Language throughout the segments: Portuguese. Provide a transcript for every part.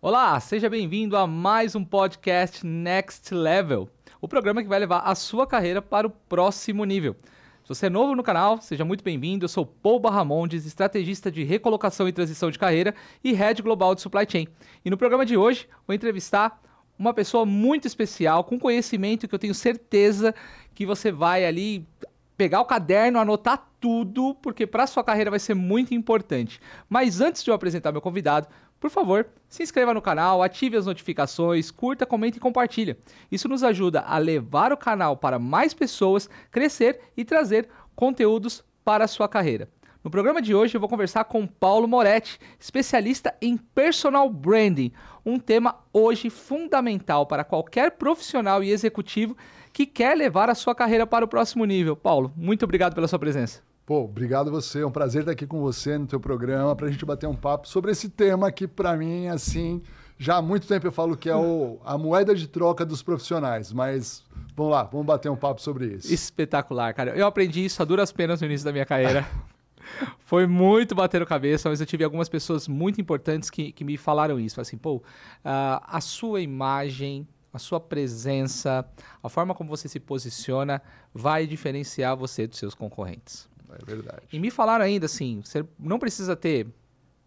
Olá, seja bem-vindo a mais um podcast Next Level, o programa que vai levar a sua carreira para o próximo nível. Se você é novo no canal, seja muito bem-vindo. Eu sou Paul Barramondes, estrategista de recolocação e transição de carreira e Head Global de Supply Chain. E no programa de hoje, vou entrevistar uma pessoa muito especial, com conhecimento que eu tenho certeza que você vai ali pegar o caderno, anotar tudo, porque para a sua carreira vai ser muito importante. Mas antes de eu apresentar meu convidado, por favor, se inscreva no canal, ative as notificações, curta, comente e compartilha. Isso nos ajuda a levar o canal para mais pessoas, crescer e trazer conteúdos para a sua carreira. No programa de hoje eu vou conversar com Paulo Moretti, especialista em Personal Branding, um tema hoje fundamental para qualquer profissional e executivo que quer levar a sua carreira para o próximo nível. Paulo, muito obrigado pela sua presença. Pô, obrigado você, é um prazer estar aqui com você no teu programa para a gente bater um papo sobre esse tema que para mim, assim, já há muito tempo eu falo que é a moeda de troca dos profissionais, mas vamos lá, vamos bater um papo sobre isso. Espetacular, cara. Eu aprendi isso a duras penas no início da minha carreira. Foi muito bater a cabeça, mas eu tive algumas pessoas muito importantes que me falaram isso. Assim, pô, a sua imagem, a sua presença, a forma como você se posiciona vai diferenciar você dos seus concorrentes. É verdade. E me falaram ainda assim, você não precisa ter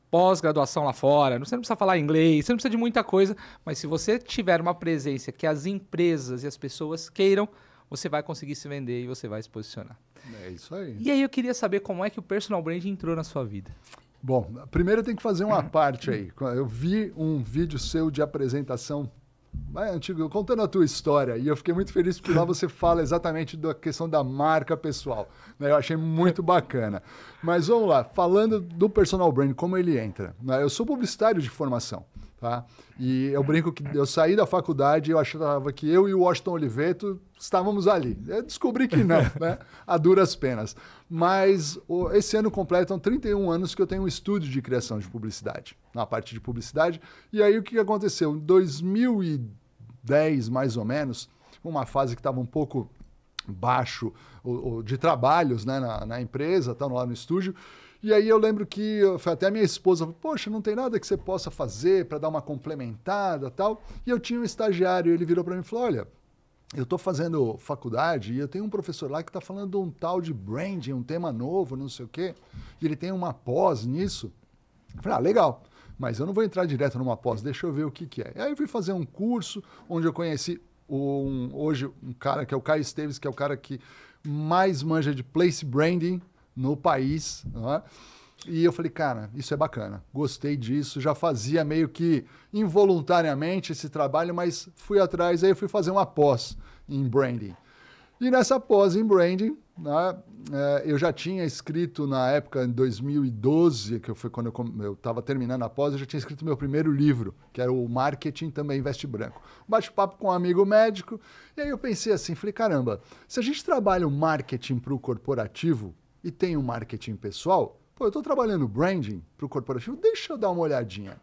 pós-graduação lá fora, você não precisa falar inglês, você não precisa de muita coisa, mas se você tiver uma presença que as empresas e as pessoas queiram, você vai conseguir se vender e você vai se posicionar. É isso aí. E aí eu queria saber como é que o personal branding entrou na sua vida. Bom, primeiro eu tenho que fazer uma parte aí. Eu vi um vídeo seu de apresentação antigo, contando a tua história, e eu fiquei muito feliz porque lá você fala exatamente da questão da marca pessoal, né? Eu achei muito bacana. Mas vamos lá, falando do personal branding, como ele entra, né? Eu sou publicitário de formação, tá? E eu brinco que eu saí da faculdade e eu achava que eu e o Washington Oliveto estávamos ali. Eu descobri que não, né? A duras penas. Mas esse ano completam 31 anos que eu tenho um estúdio de criação de publicidade, na parte de publicidade. E aí o que aconteceu? Em 2010, mais ou menos, uma fase que estava um pouco baixo de trabalhos, né, na empresa, tá, lá no estúdio. E aí eu lembro que até a minha esposa falou, poxa, não tem nada que você possa fazer para dar uma complementada e tal. E eu tinha um estagiário, ele virou para mim e falou, olha, eu estou fazendo faculdade e eu tenho um professor lá que está falando de um tal de branding, um tema novo, não sei o quê, e ele tem uma pós nisso. Eu falei, legal, mas eu não vou entrar direto numa pós, deixa eu ver o que é. Aí eu fui fazer um curso onde eu conheci hoje um cara que é o Caio Esteves, que é o cara que mais manja de place branding no país, não é? E eu falei, cara, isso é bacana, gostei disso, já fazia meio que involuntariamente esse trabalho, mas fui atrás, aí eu fui fazer uma pós em branding. E nessa pós em branding, né, eu já tinha escrito na época, em 2012, que foi quando eu estava terminando a pós, eu já tinha escrito meu primeiro livro, que era o Marketing Também Veste Branco. Bate-papo com um amigo médico, e aí eu pensei assim, falei, caramba, se a gente trabalha o marketing para o corporativo e tem o marketing pessoal, pô, eu estou trabalhando branding para o corporativo, deixa eu dar uma olhadinha.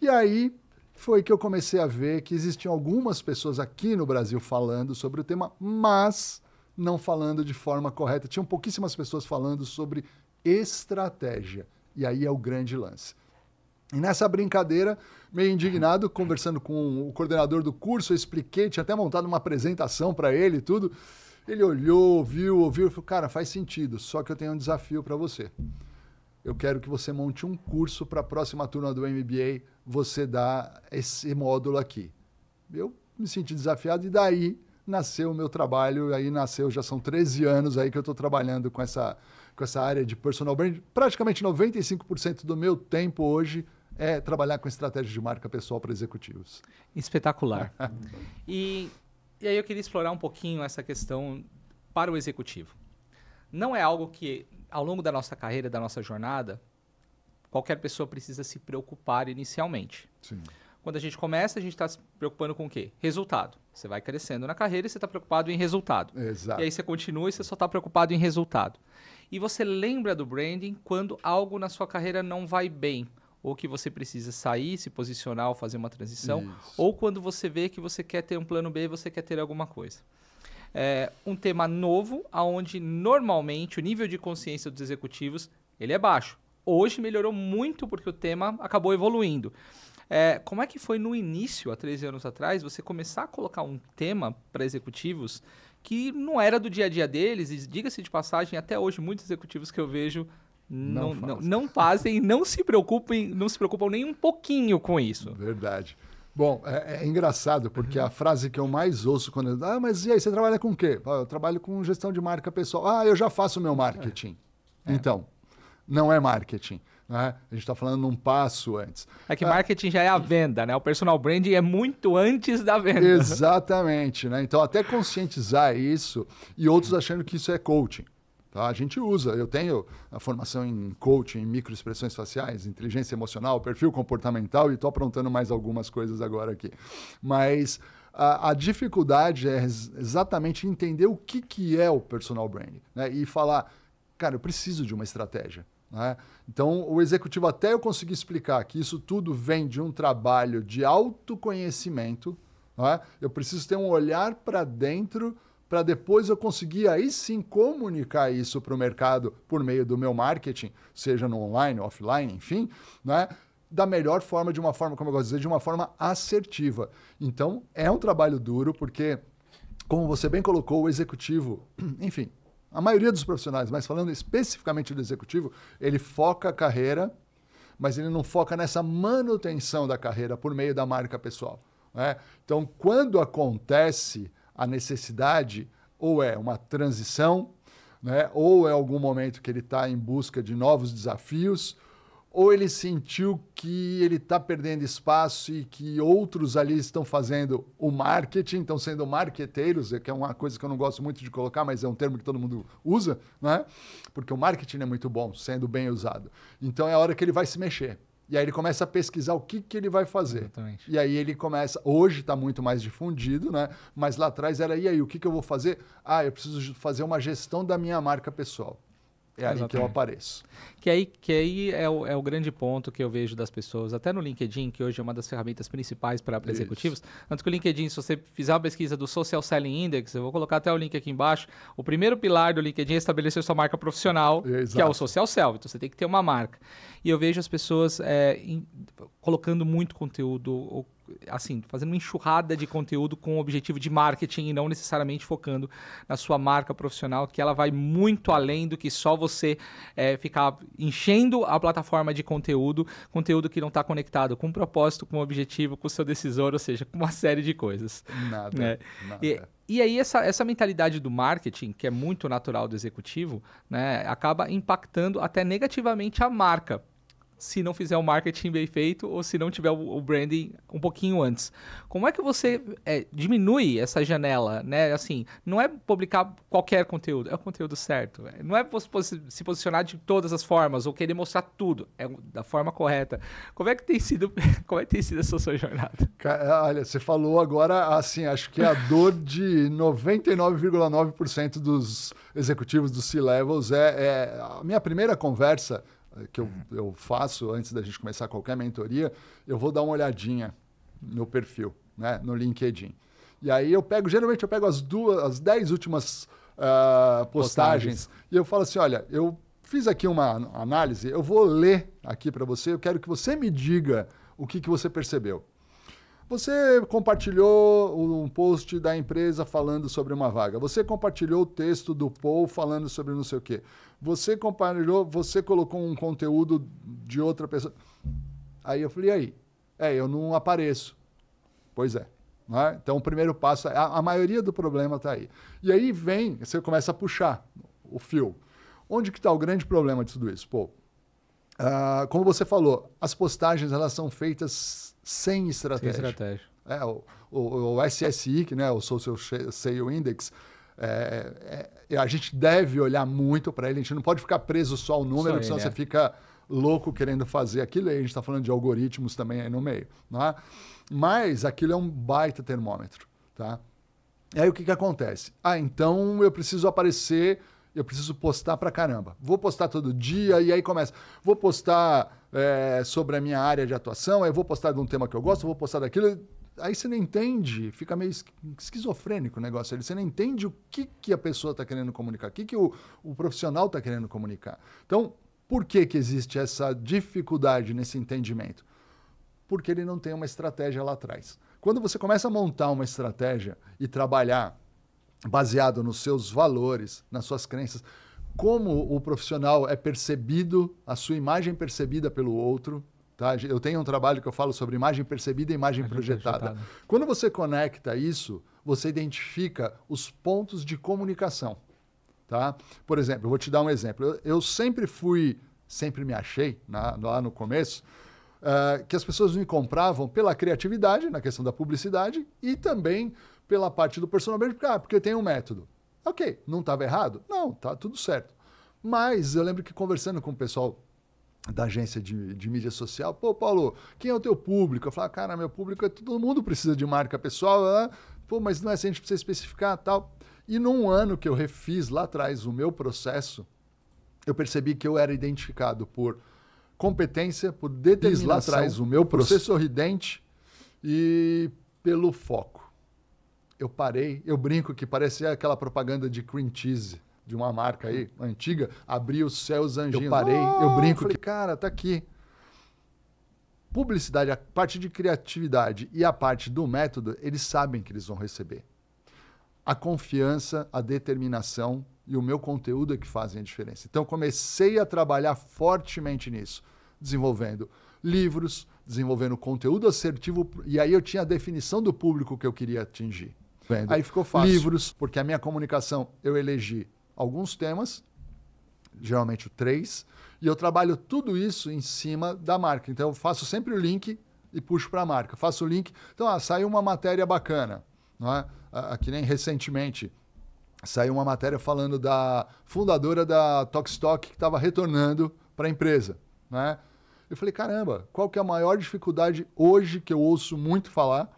E aí foi que eu comecei a ver que existiam algumas pessoas aqui no Brasil falando sobre o tema, mas não falando de forma correta. Tinham pouquíssimas pessoas falando sobre estratégia. E aí é o grande lance. E nessa brincadeira, meio indignado, conversando com o coordenador do curso, eu expliquei, tinha até montado uma apresentação para ele e tudo. Ele olhou, ouviu e falou, cara, faz sentido, só que eu tenho um desafio para você. Eu quero que você monte um curso para a próxima turma do MBA, você dá esse módulo aqui. Eu me senti desafiado e daí nasceu o meu trabalho, aí nasceu, já são 13 anos aí que eu estou trabalhando com essa área de personal branding. Praticamente 95% do meu tempo hoje é trabalhar com estratégia de marca pessoal para executivos. Espetacular. E aí eu queria explorar um pouquinho essa questão para o executivo. Não é algo que, ao longo da nossa carreira, da nossa jornada, qualquer pessoa precisa se preocupar inicialmente. Sim. Quando a gente começa, a gente está se preocupando com o quê? Resultado. Você vai crescendo na carreira e você está preocupado em resultado. Exato. E aí você continua e você só está preocupado em resultado. E você lembra do branding quando algo na sua carreira não vai bem. Ou que você precisa sair, se posicionar ou fazer uma transição. Isso. Ou quando você vê que você quer ter um plano B e você quer ter alguma coisa. É um tema novo, onde normalmente o nível de consciência dos executivos ele é baixo. Hoje melhorou muito porque o tema acabou evoluindo. Como é que foi no início, há 13 anos atrás, você começar a colocar um tema para executivos que não era do dia a dia deles, e diga-se de passagem, até hoje muitos executivos que eu vejo não fazem, não se preocupam nem um pouquinho com isso. Verdade. Bom, é engraçado, porque a frase que eu mais ouço quando... mas e aí, você trabalha com o quê? Eu trabalho com gestão de marca pessoal. Eu já faço o meu marketing. Então, não é marketing. Né? A gente está falando num passo antes. É que marketing já é a venda, né? O personal branding é muito antes da venda. Exatamente. Né? Então, até conscientizar isso e outros achando que isso é coaching. Tá? A gente usa, eu tenho a formação em coaching, em microexpressões faciais, inteligência emocional, perfil comportamental e estou aprontando mais algumas coisas agora aqui. Mas a dificuldade é exatamente entender o que é o personal branding, né? E falar, cara, eu preciso de uma estratégia. Né? Então, o executivo, até eu conseguir explicar que isso tudo vem de um trabalho de autoconhecimento, né? Eu preciso ter um olhar para dentro para depois eu conseguir aí sim comunicar isso para o mercado por meio do meu marketing, seja no online, offline, enfim, né? Da melhor forma, de uma forma, como eu gosto de dizer, de uma forma assertiva. Então, é um trabalho duro, porque, como você bem colocou, o executivo, enfim, a maioria dos profissionais, mas falando especificamente do executivo, ele foca a carreira, mas ele não foca nessa manutenção da carreira por meio da marca pessoal. Né? Então, quando acontece a necessidade, ou é uma transição, né? Ou é algum momento que ele está em busca de novos desafios, ou ele sentiu que ele está perdendo espaço e que outros ali estão fazendo o marketing, estão sendo marqueteiros, que é uma coisa que eu não gosto muito de colocar, mas é um termo que todo mundo usa, né? Porque o marketing é muito bom, sendo bem usado. Então é a hora que ele vai se mexer. E aí ele começa a pesquisar o que ele vai fazer. Exatamente. E aí ele começa... Hoje está muito mais difundido, né? Mas lá atrás era, e aí, o que eu vou fazer? Eu preciso fazer uma gestão da minha marca pessoal. É aí que eu apareço. Que aí é o grande ponto que eu vejo das pessoas, até no LinkedIn, que hoje é uma das ferramentas principais para executivos. Tanto que o LinkedIn, se você fizer uma pesquisa do Social Selling Index, eu vou colocar até o link aqui embaixo, o primeiro pilar do LinkedIn é estabelecer sua marca profissional, que é o Social Sell. Então você tem que ter uma marca. E eu vejo as pessoas colocando muito conteúdo, assim, fazendo uma enxurrada de conteúdo com o objetivo de marketing e não necessariamente focando na sua marca profissional, que ela vai muito além do que só você ficar enchendo a plataforma de conteúdo que não está conectado com propósito, com objetivo, com o seu decisor, ou seja, com uma série de coisas. Nada. Né? E aí essa mentalidade do marketing, que é muito natural do executivo, né, acaba impactando até negativamente a marca, se não fizer o marketing bem feito ou se não tiver o branding um pouquinho antes. Como é que você diminui essa janela, né? Assim, não é publicar qualquer conteúdo, é o conteúdo certo. Não é se posicionar de todas as formas ou querer mostrar tudo, é da forma correta. Como é que tem sido essa sua jornada? Olha, você falou agora, assim, acho que é a dor de 99,9% dos executivos dos C-Levels. A minha primeira conversa que eu faço antes da gente começar qualquer mentoria, eu vou dar uma olhadinha no perfil, né, no LinkedIn. E aí geralmente eu pego as 10 últimas postagens e eu falo assim, olha, eu fiz aqui uma análise, eu vou ler aqui para você, eu quero que você me diga o que você percebeu. Você compartilhou um post da empresa falando sobre uma vaga. Você compartilhou o texto do Paul falando sobre não sei o quê. Você compartilhou, você colocou um conteúdo de outra pessoa. Aí eu falei, e aí? Eu não apareço. Pois é. Né? Então, o primeiro passo, a maioria do problema está aí. E aí você começa a puxar o fio. Onde que está o grande problema de tudo isso? Como você falou, as postagens elas são feitas sem estratégia. O SSI, que, né, o Social Sale Index, a gente deve olhar muito para ele, a gente não pode ficar preso só ao número, senão você fica louco querendo fazer aquilo, e a gente está falando de algoritmos também aí no meio. Né? Mas aquilo é um baita termômetro. Tá? E aí o que acontece? Então eu preciso aparecer, eu preciso postar pra caramba. Vou postar todo dia e aí começa. Vou postar sobre a minha área de atuação, aí vou postar de um tema que eu gosto, vou postar daquilo. Aí você não entende, fica meio esquizofrênico o negócio ali. Você não entende o que a pessoa está querendo comunicar, o que o profissional está querendo comunicar. Então, por que existe essa dificuldade nesse entendimento? porque ele não tem uma estratégia lá atrás. Quando você começa a montar uma estratégia e trabalhar baseado nos seus valores, nas suas crenças, como o profissional é percebido, a sua imagem percebida pelo outro. Tá? Eu tenho um trabalho que eu falo sobre imagem percebida e imagem projetada. Quando você conecta isso, você identifica os pontos de comunicação. Tá? Por exemplo, eu vou te dar um exemplo. Eu sempre me achei, lá no começo, que as pessoas me compravam pela criatividade, na questão da publicidade, e também pela parte do personal branding, porque tem um método. Ok, não estava errado? Não, tá tudo certo. Mas eu lembro que conversando com o pessoal da agência de mídia social, pô, Paulo, quem é o teu público? Eu falava, cara, meu público todo mundo precisa de marca pessoal, né? Pô, mas não é assim, a gente precisa especificar tal. E num ano que eu refiz lá atrás o meu processo, eu percebi que eu era identificado por competência, por determinação, lá atrás o meu processo, por ser sorridente e pelo foco. Eu parei, eu brinco que parecia aquela propaganda de cream cheese, de uma marca aí, antiga, abri os céus anjinhos. Eu parei, eu brinco que, cara, tá aqui. Publicidade, a parte de criatividade e a parte do método, eles sabem que eles vão receber. A confiança, a determinação e o meu conteúdo é que fazem a diferença. Então, comecei a trabalhar fortemente nisso, desenvolvendo livros, desenvolvendo conteúdo assertivo, e aí eu tinha a definição do público que eu queria atingir. Aí ficou fácil. Livros, porque a minha comunicação, eu elegi alguns temas, geralmente 3, e eu trabalho tudo isso em cima da marca. Então, eu faço sempre o link e puxo para a marca. Faço o link. Então, saiu uma matéria bacana. Não é? Que nem recentemente saiu uma matéria falando da fundadora da Tokstok que estava retornando para a empresa. Né? Eu falei, caramba, qual que é a maior dificuldade hoje que eu ouço muito falar,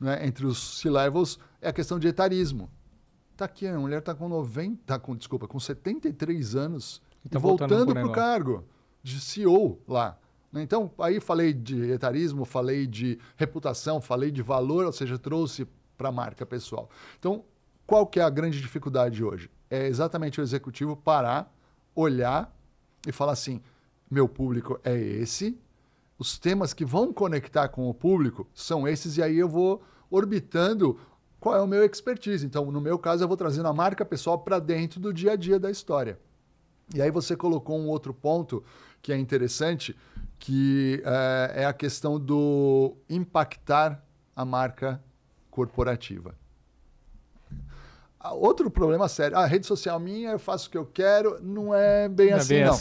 né, entre os C-levels, é a questão de etarismo. Tá aqui, a mulher está com 73 anos e tá voltando para o cargo de CEO lá. Então, aí falei de etarismo, falei de reputação, falei de valor, ou seja, trouxe para a marca pessoal. Então, qual que é a grande dificuldade hoje? É exatamente o executivo parar, olhar e falar assim, meu público é esse, os temas que vão conectar com o público são esses, e aí eu vou orbitando qual é o meu expertise. Então, no meu caso, eu vou trazendo a marca pessoal para dentro do dia a dia da história. E aí você colocou um outro ponto que é interessante, que é a questão do impactar a marca corporativa. Outro problema sério, a rede social minha, eu faço o que eu quero, não é bem assim, não.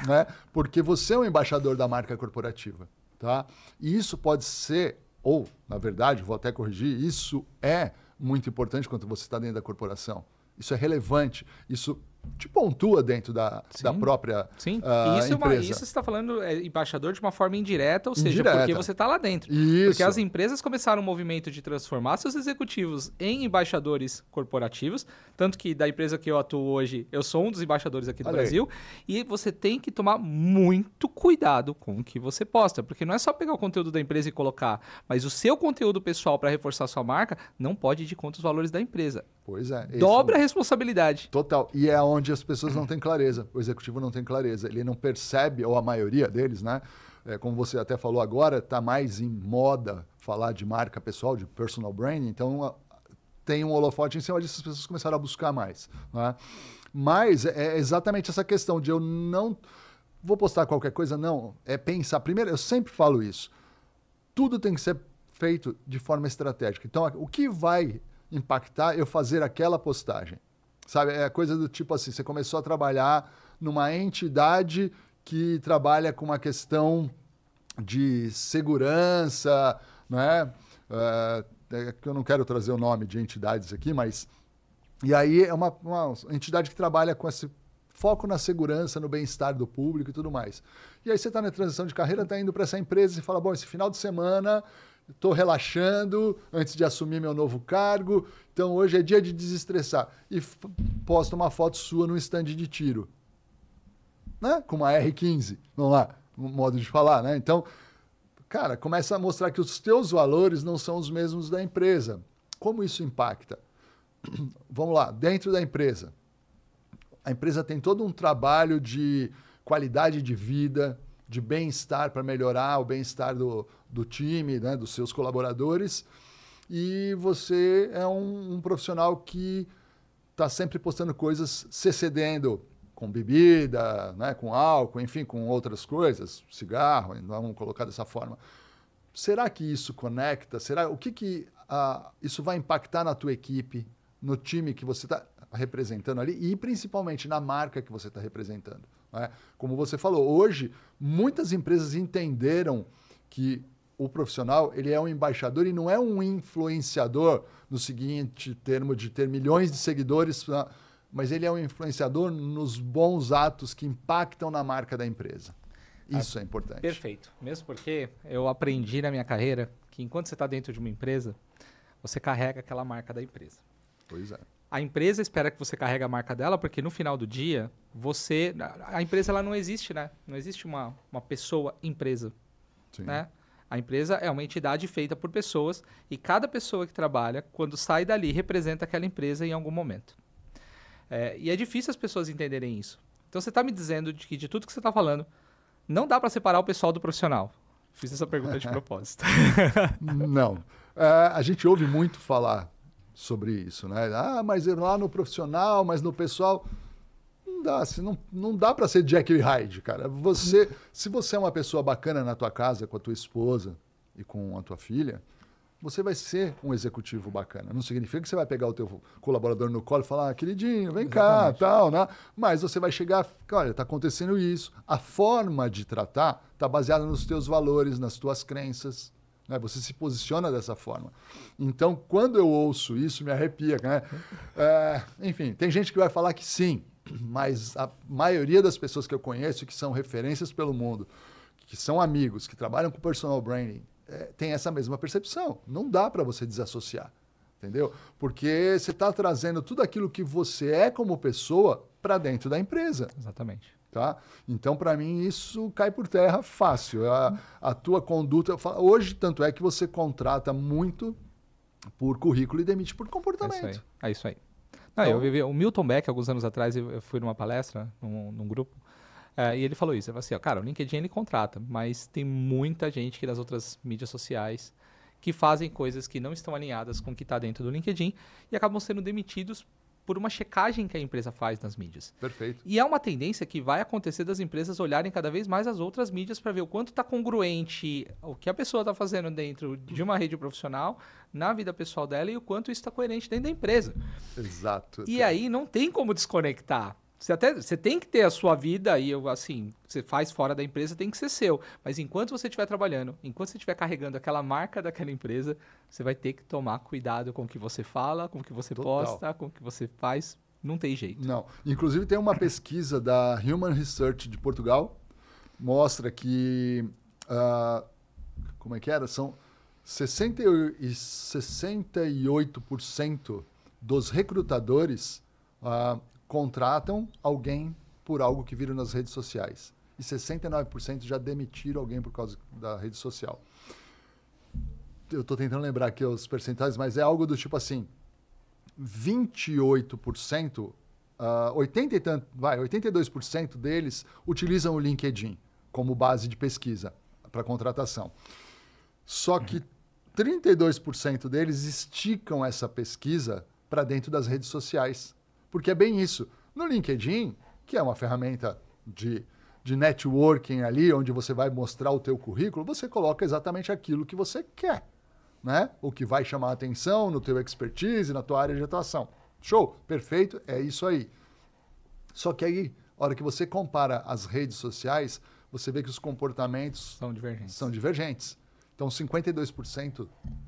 Né? Porque você é um embaixador da marca corporativa. Tá? E isso pode ser, ou, na verdade, vou até corrigir, isso é muito importante quando você está dentro da corporação. Isso é relevante, isso te pontua dentro da própria empresa. Isso você está falando embaixador de uma forma indireta, ou seja, porque você está lá dentro. Isso. Porque as empresas começaram um movimento de transformar seus executivos em embaixadores corporativos, tanto que da empresa que eu atuo hoje, eu sou um dos embaixadores aqui do Brasil, e você tem que tomar muito cuidado com o que você posta, porque não é só pegar o conteúdo da empresa e colocar, mas o seu conteúdo pessoal para reforçar sua marca não pode ir de conta os valores da empresa. Pois é. Dobra a responsabilidade. Total. E é onde as pessoas não têm clareza. O executivo não tem clareza. Ele não percebe, ou a maioria deles, né? Como você até falou agora, está mais em moda falar de marca pessoal, de personal branding. Então, tem um holofote em cima disso, as pessoas começaram a buscar mais. Né? Mas é exatamente essa questão de eu não vou postar qualquer coisa, não. É pensar. Primeiro, eu sempre falo isso. Tudo tem que ser feito de forma estratégica. Então, o que vai impactar eu fazer aquela postagem? Sabe, é coisa do tipo assim, você começou a trabalhar numa entidade que trabalha com uma questão de segurança, né? Que eu não quero trazer o nome de entidades aqui, mas... E aí é uma entidade que trabalha com esse foco na segurança, no bem-estar do público e tudo mais. E aí você está na transição de carreira, está indo para essa empresa e fala, bom, esse final de semana... Estou relaxando antes de assumir meu novo cargo, então hoje é dia de desestressar. E posta uma foto sua num stand de tiro, né? Com uma R15, vamos lá, um modo de falar, né? Então, cara, começa a mostrar que os teus valores não são os mesmos da empresa. Como isso impacta? Vamos lá, dentro da empresa. A empresa tem todo um trabalho de qualidade de vida, de bem-estar para melhorar o bem-estar do time, né, dos seus colaboradores. E você é um profissional que está sempre postando coisas, se excedendo com bebida, né, com álcool, enfim, com outras coisas, cigarro, vamos colocar dessa forma. Será que isso conecta? O que isso vai impactar na tua equipe, no time que você está representando ali e principalmente na marca que você está representando? Né? Como você falou, hoje muitas empresas entenderam que o profissional ele é um embaixador e não é um influenciador no seguinte termo de ter milhões de seguidores, mas ele é um influenciador nos bons atos que impactam na marca da empresa. Isso é importante. Perfeito. Mesmo porque eu aprendi na minha carreira que enquanto você está dentro de uma empresa, você carrega aquela marca da empresa. Pois é. A empresa espera que você carregue a marca dela, porque no final do dia, a empresa ela não existe, né? Não existe uma pessoa empresa, Sim. né? A empresa é uma entidade feita por pessoas e cada pessoa que trabalha, quando sai dali, representa aquela empresa em algum momento. E é difícil as pessoas entenderem isso. Então você está me dizendo que de tudo que você está falando, não dá para separar o pessoal do profissional. Fiz essa pergunta de propósito. Não. A gente ouve muito falar sobre isso, né? Mas lá no profissional, mas no pessoal... Não dá, não dá para ser Jekyll e Hyde, cara. Se você é uma pessoa bacana na tua casa, com a tua esposa e com a tua filha, você vai ser um executivo bacana. Não significa que você vai pegar o teu colaborador no colo e falar, queridinho, vem cá, tal, né? Mas você vai chegar, olha, está acontecendo isso. A forma de tratar está baseada nos teus valores, nas tuas crenças, né? Você se posiciona dessa forma. Então, quando eu ouço isso, me arrepia, né? Enfim, tem gente que vai falar que sim, mas a maioria das pessoas que eu conheço, que são referências pelo mundo, que são amigos, que trabalham com personal branding, tem essa mesma percepção. Não dá para você desassociar, entendeu? Porque você está trazendo tudo aquilo que você é como pessoa para dentro da empresa. Exatamente. Tá? Então, para mim, isso cai por terra fácil. A tua conduta... Hoje, tanto é que você contrata muito por currículo e demite por comportamento. É isso aí. Eu vivi o Milton Beck, alguns anos atrás, eu fui numa palestra, num grupo, e ele falou isso. Ele falou assim, cara, o LinkedIn ele contrata, mas tem muita gente que das outras mídias sociais que fazem coisas que não estão alinhadas com o que está dentro do LinkedIn e acabam sendo demitidos por uma checagem que a empresa faz nas mídias. Perfeito. E é uma tendência que vai acontecer das empresas olharem cada vez mais as outras mídias para ver o quanto está congruente o que a pessoa está fazendo dentro de uma rede profissional, na vida pessoal dela e o quanto isso está coerente dentro da empresa. Exato. E aí não tem como desconectar. Você tem que ter a sua vida e você faz fora da empresa, tem que ser seu. Mas enquanto você estiver trabalhando, enquanto você estiver carregando aquela marca daquela empresa, você vai ter que tomar cuidado com o que você fala, com o que você posta, com o que você faz. Não tem jeito. Não. Inclusive tem uma pesquisa da Human Research de Portugal, mostra que, como é que era? São 68% dos recrutadores contratam alguém por algo que viram nas redes sociais. E 69% já demitiram alguém por causa da rede social. Eu estou tentando lembrar aqui os percentuais, mas é algo do tipo assim, 28%, 82% deles utilizam o LinkedIn como base de pesquisa para contratação. Só que 32% deles esticam essa pesquisa para dentro das redes sociais. Porque é bem isso. No LinkedIn, que é uma ferramenta de networking ali, onde você vai mostrar o teu currículo, você coloca exatamente aquilo que você quer, né? O que vai chamar a atenção no teu expertise, na tua área de atuação. Show, perfeito, é isso aí. Só que aí, a hora que você compara as redes sociais, você vê que os comportamentos são divergentes. Então, 52%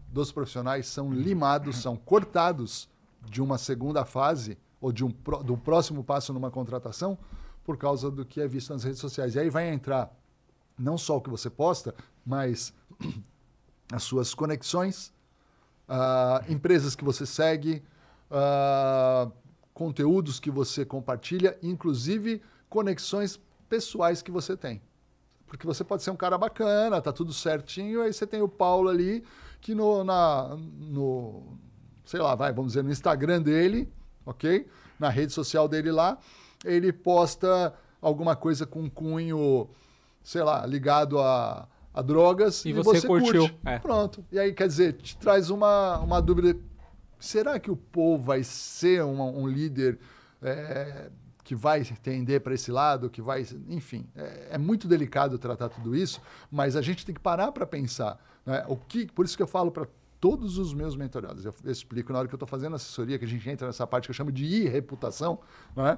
dos profissionais são limados, são cortados de uma segunda fase ou do próximo passo numa contratação por causa do que é visto nas redes sociais. E aí vai entrar não só o que você posta, mas as suas conexões, empresas que você segue, conteúdos que você compartilha, inclusive conexões pessoais que você tem. Porque você pode ser um cara bacana, tá tudo certinho, aí você tem o Paulo ali que sei lá, vamos dizer, no Instagram dele, ok? Na rede social dele lá, ele posta alguma coisa com cunho sei lá, ligado a drogas E você curtiu. curte. Pronto. E aí, quer dizer, te traz uma dúvida. Será que o Paul vai ser um líder que vai tender para esse lado, que vai... Enfim, é muito delicado tratar tudo isso, mas a gente tem que parar para pensar. Né? Por isso que eu falo para todos os meus mentorados, eu explico na hora que eu estou fazendo assessoria, que a gente entra nessa parte que eu chamo de reputação, né?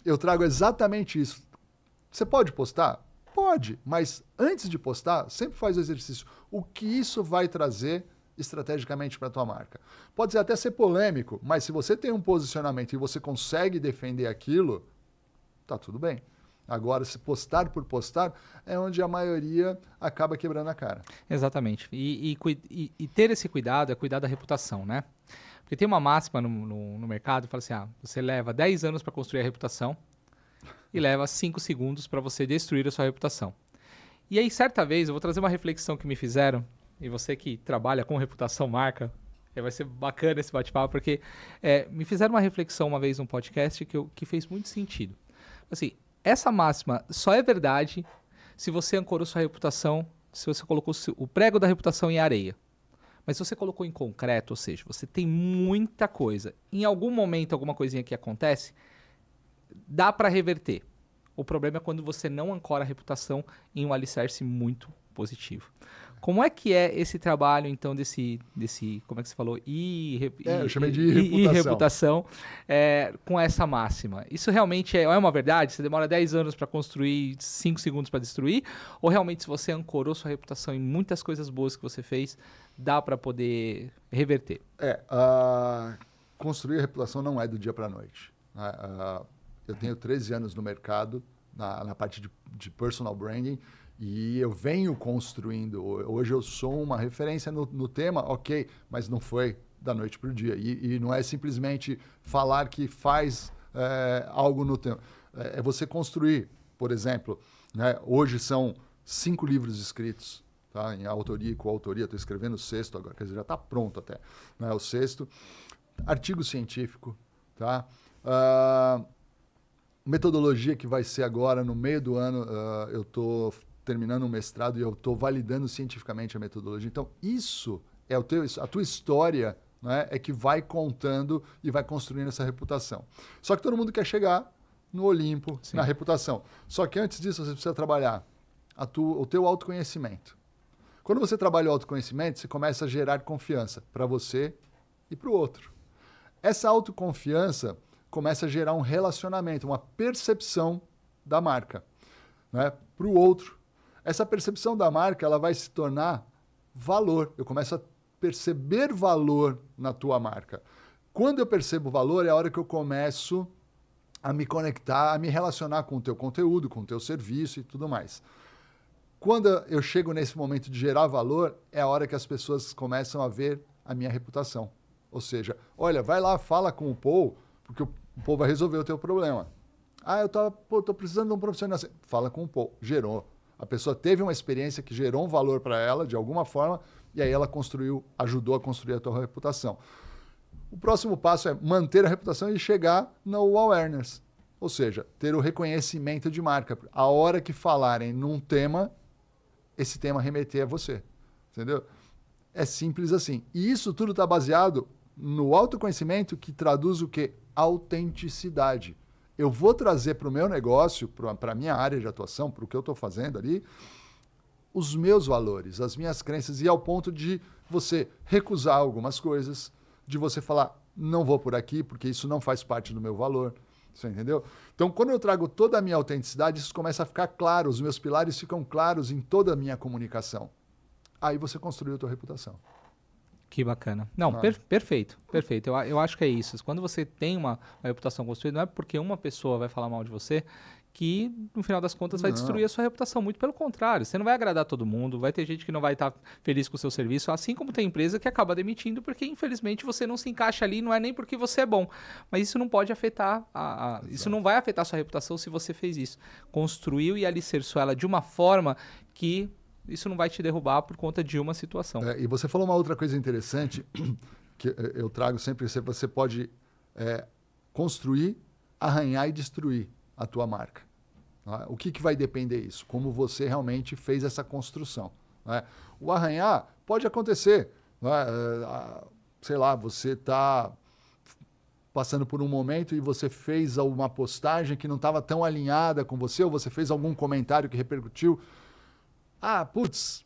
Eu trago exatamente isso. Você pode postar? Pode, mas antes de postar, sempre faz o exercício. O que isso vai trazer estrategicamente para a tua marca? Pode até ser polêmico, mas se você tem um posicionamento e você consegue defender aquilo, tá tudo bem. Agora, se postar por postar, é onde a maioria acaba quebrando a cara. Exatamente. E ter esse cuidado é cuidar da reputação, né? Porque tem uma máxima no mercado que fala assim, você leva 10 anos para construir a reputação e leva 5 segundos para você destruir a sua reputação. E aí, certa vez, eu vou trazer uma reflexão que me fizeram, e você que trabalha com reputação marca, vai ser bacana esse bate-papo, porque me fizeram uma reflexão uma vez num podcast que fez muito sentido. Assim, essa máxima só é verdade se você ancorou sua reputação, se você colocou o prego da reputação em areia. Mas se você colocou em concreto, ou seja, você tem muita coisa, em algum momento alguma coisinha que acontece, dá para reverter. O problema é quando você não ancora a reputação em um alicerce muito positivo. Como é que é esse trabalho, então, desse como é que você falou? Eu chamei de reputação. Com essa máxima. Isso realmente é uma verdade? Você demora 10 anos para construir, 5 segundos para destruir? Ou realmente, se você ancorou sua reputação em muitas coisas boas que você fez, dá para poder reverter? Construir a reputação não é do dia para a noite. Eu tenho 13 anos no mercado, na parte de personal branding, e eu venho construindo. Hoje eu sou uma referência no tema, ok, mas não foi da noite para o dia. E não é simplesmente falar que faz algo no tema. É você construir, por exemplo, né? Hoje são 5 livros escritos, tá? Em autoria e coautoria. Estou escrevendo o 6º agora, quer dizer, já está pronto até. Né? O 6º. Artigo científico, tá? Metodologia que vai ser agora, no meio do ano, eu estou terminando um mestrado e eu estou validando cientificamente a metodologia. Então, isso é a tua história, né, é que vai contando e vai construindo essa reputação. Só que todo mundo quer chegar no Olimpo, sim, na reputação. Só que antes disso, você precisa trabalhar o teu autoconhecimento. Quando você trabalha o autoconhecimento, você começa a gerar confiança para você e para o outro. Essa autoconfiança começa a gerar um relacionamento, uma percepção da marca, né, para o outro. Essa percepção da marca, ela vai se tornar valor. Eu começo a perceber valor na tua marca. Quando eu percebo valor, é a hora que eu começo a me conectar, a me relacionar com o teu conteúdo, com o teu serviço e tudo mais. Quando eu chego nesse momento de gerar valor, é a hora que as pessoas começam a ver a minha reputação. Ou seja, olha, vai lá, fala com o Paul, porque o Paul vai resolver o teu problema. Eu tô precisando de um profissional assim. Fala com o Paul. Gerou. A pessoa teve uma experiência que gerou um valor para ela, de alguma forma, e aí ela ajudou a construir a tua reputação. O próximo passo é manter a reputação e chegar no awareness. Ou seja, ter o reconhecimento de marca. A hora que falarem num tema, esse tema remeter a você. Entendeu? É simples assim. E isso tudo está baseado no autoconhecimento, que traduz o quê? Autenticidade. Eu vou trazer para o meu negócio, para a minha área de atuação, para o que eu estou fazendo ali, os meus valores, as minhas crenças, e ao ponto de você recusar algumas coisas, de você falar, não vou por aqui, porque isso não faz parte do meu valor. Você entendeu? Então, quando eu trago toda a minha autenticidade, isso começa a ficar claro, os meus pilares ficam claros em toda a minha comunicação. Aí você construiu a tua reputação. Que bacana. Não, perfeito, perfeito. Eu acho que é isso. Quando você tem uma reputação construída, não é porque uma pessoa vai falar mal de você que, no final das contas, vai destruir a sua reputação. Muito pelo contrário. Você não vai agradar todo mundo, vai ter gente que não vai estar feliz com o seu serviço, assim como tem empresa que acaba demitindo porque, infelizmente, você não se encaixa ali, não é nem porque você é bom. Mas isso não pode afetar, isso não vai afetar a sua reputação se você fez isso. Construiu e alicerçou ela de uma forma que isso não vai te derrubar por conta de uma situação. E você falou uma outra coisa interessante, que eu trago sempre, você pode construir, arranhar e destruir a tua marca. Né? O que vai depender disso? Como você realmente fez essa construção. Né? O arranhar pode acontecer. Né? Sei lá, você está passando por um momento e você fez uma postagem que não estava tão alinhada com você, ou você fez algum comentário que repercutiu. Putz,